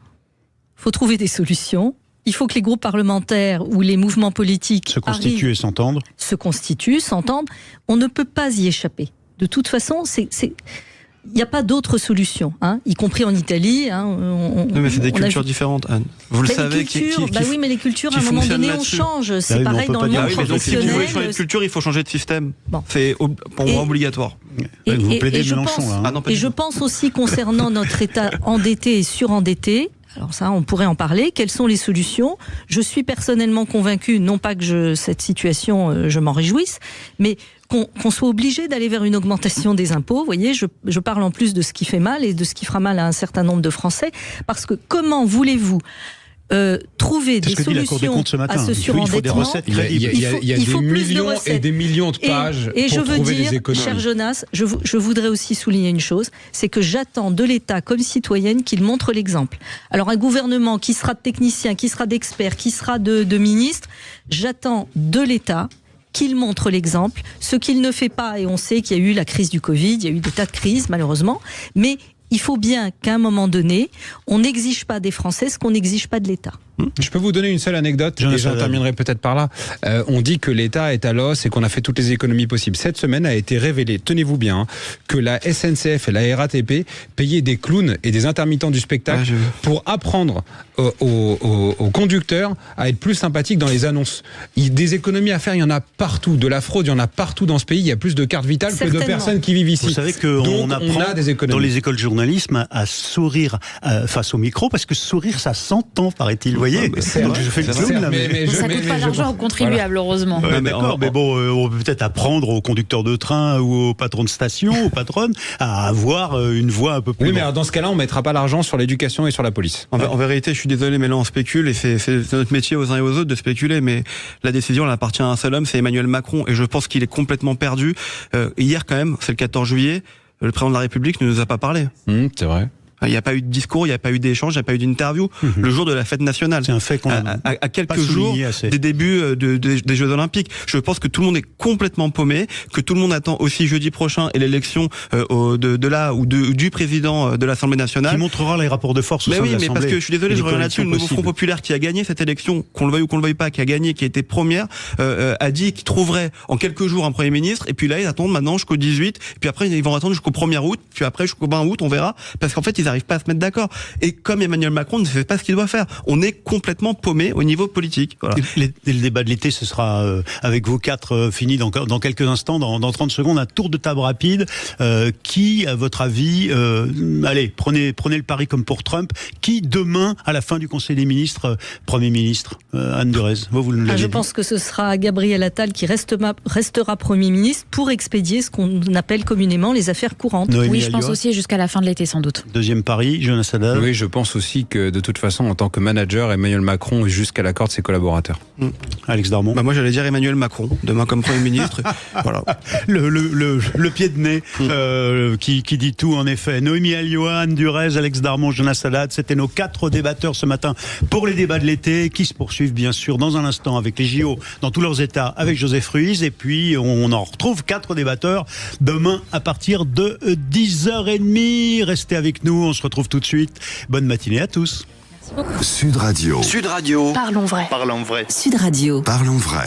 Il faut trouver des solutions. Il faut que les groupes parlementaires ou les mouvements politiques se constituent et s'entendent. S'entendent. On ne peut pas y échapper. De toute façon, il n'y a pas d'autre solution, y compris en Italie. Non, mais c'est des cultures différentes, Anne. Vous le savez. Oui, mais les cultures, à un moment donné, on change. C'est pareil dans le monde professionnel. Si vous voulez changer de culture, il faut changer de système. C'est pour moi obligatoire. Vous plaidez Mélenchon, là. Et je pense aussi, concernant notre État endetté et surendetté, alors ça, on pourrait en parler. Quelles sont les solutions? Je suis personnellement convaincue, non pas que cette situation, je m'en réjouisse, mais qu'on soit obligé d'aller vers une augmentation des impôts. Vous voyez, je parle en plus de ce qui fait mal et de ce qui fera mal à un certain nombre de Français, parce que comment voulez-vous trouver des solutions à ce surendettement? Il faut des recettes crédibles. Il y a des millions et des millions de pages et pour trouver des économies. Et je veux dire, cher Jonas, je voudrais aussi souligner une chose, c'est que j'attends de l'État comme citoyenne qu'il montre l'exemple. Alors un gouvernement qui sera de techniciens, qui sera d'experts, qui sera de ministres, j'attends de l'État qu'il montre l'exemple, ce qu'il ne fait pas, et on sait qu'il y a eu la crise du Covid, il y a eu des tas de crises malheureusement, mais il faut bien qu'à un moment donné, on n'exige pas des Français ce qu'on n'exige pas de l'État. Je peux vous donner une seule anecdote, et j'en terminerai peut-être par là. On dit que l'État est à l'os et qu'on a fait toutes les économies possibles. Cette semaine a été révélé, tenez-vous bien, que la SNCF et la RATP payaient des clowns et des intermittents du spectacle pour apprendre aux conducteurs à être plus sympathiques dans les annonces. Des économies à faire, il y en a partout. De la fraude, il y en a partout dans ce pays. Il y a plus de cartes vitales que de personnes qui vivent ici. Vous savez qu'on apprend dans les écoles de journalisme à sourire face au micro, parce que sourire, ça s'entend, paraît-il. voyez, je fais le clown là. Ça coûte pas d'argent aux contribuables, heureusement. Ouais, d'accord, mais bon, on peut peut-être apprendre aux conducteurs de train ou aux patrons de station, aux patronnes, à avoir une voix un peu plus. Oui, mais alors dans ce cas-là, on mettra pas l'argent sur l'éducation et sur la police. En vérité, je suis désolé, mais là on spécule et c'est notre métier aux uns et aux autres de spéculer, mais la décision elle appartient à un seul homme, c'est Emmanuel Macron, et je pense qu'il est complètement perdu. Hier quand même, c'est le 14 juillet, le président de la République ne nous a pas parlé. C'est vrai. Il n'y a pas eu de discours, il n'y a pas eu d'échange, il n'y a pas eu d'interview le jour de la fête nationale. C'est un fait qu'on à quelques jours des débuts des Jeux Olympiques. Je pense que tout le monde est complètement paumé, que tout le monde attend aussi jeudi prochain et l'élection du président de l'Assemblée nationale. Qui montrera les rapports de force au sein de l'Assemblée. Mais parce que je suis désolé, je reviens là-dessus, le nouveau Front Populaire qui a gagné cette élection, qu'on le veuille ou qu'on le veuille pas, qui a gagné, qui a été première, a dit qu'il trouverait en quelques jours un Premier ministre, et puis là ils attendent maintenant jusqu'au 18, et puis après ils vont attendre jusqu'au 1er août, puis après jusqu'au 20 août, on verra, parce qu'en fait ils n'arrivent pas à se mettre d'accord. Et comme Emmanuel Macron ne fait pas ce qu'il doit faire, on est complètement paumé au niveau politique. Voilà. Le débat de l'été, ce sera avec vous quatre fini dans quelques instants, dans 30 secondes, un tour de table rapide. Qui, à votre avis, allez, prenez le pari comme pour Trump, qui demain, à la fin du Conseil des ministres, Premier ministre, Anne Durez, vous nous l'avez dit. Je pense que ce sera Gabriel Attal qui restera Premier ministre pour expédier ce qu'on appelle communément les affaires courantes. Oui, je pense aussi jusqu'à la fin de l'été sans doute. Deuxième pari, Jonas Haddad. Oui, je pense aussi que de toute façon, en tant que manager, Emmanuel Macron est jusqu'à l'accord de ses collaborateurs. Alex Darmon. Moi, j'allais dire Emmanuel Macron, demain comme Premier ministre. Voilà. Le pied de nez qui dit tout, en effet. Noémie Alliot, Anne Durez, Alex Darmon, Jonas Haddad, c'était nos 4 débatteurs ce matin pour les débats de l'été, qui se poursuivent bien sûr dans un instant avec les JO dans tous leurs états, avec Joseph Ruiz, et puis on en retrouve 4 débatteurs demain à partir de 10h30. Restez avec nous, on se retrouve tout de suite. Bonne matinée à tous. Sud Radio. Sud Radio. Parlons vrai. Parlons vrai. Sud Radio. Parlons vrai.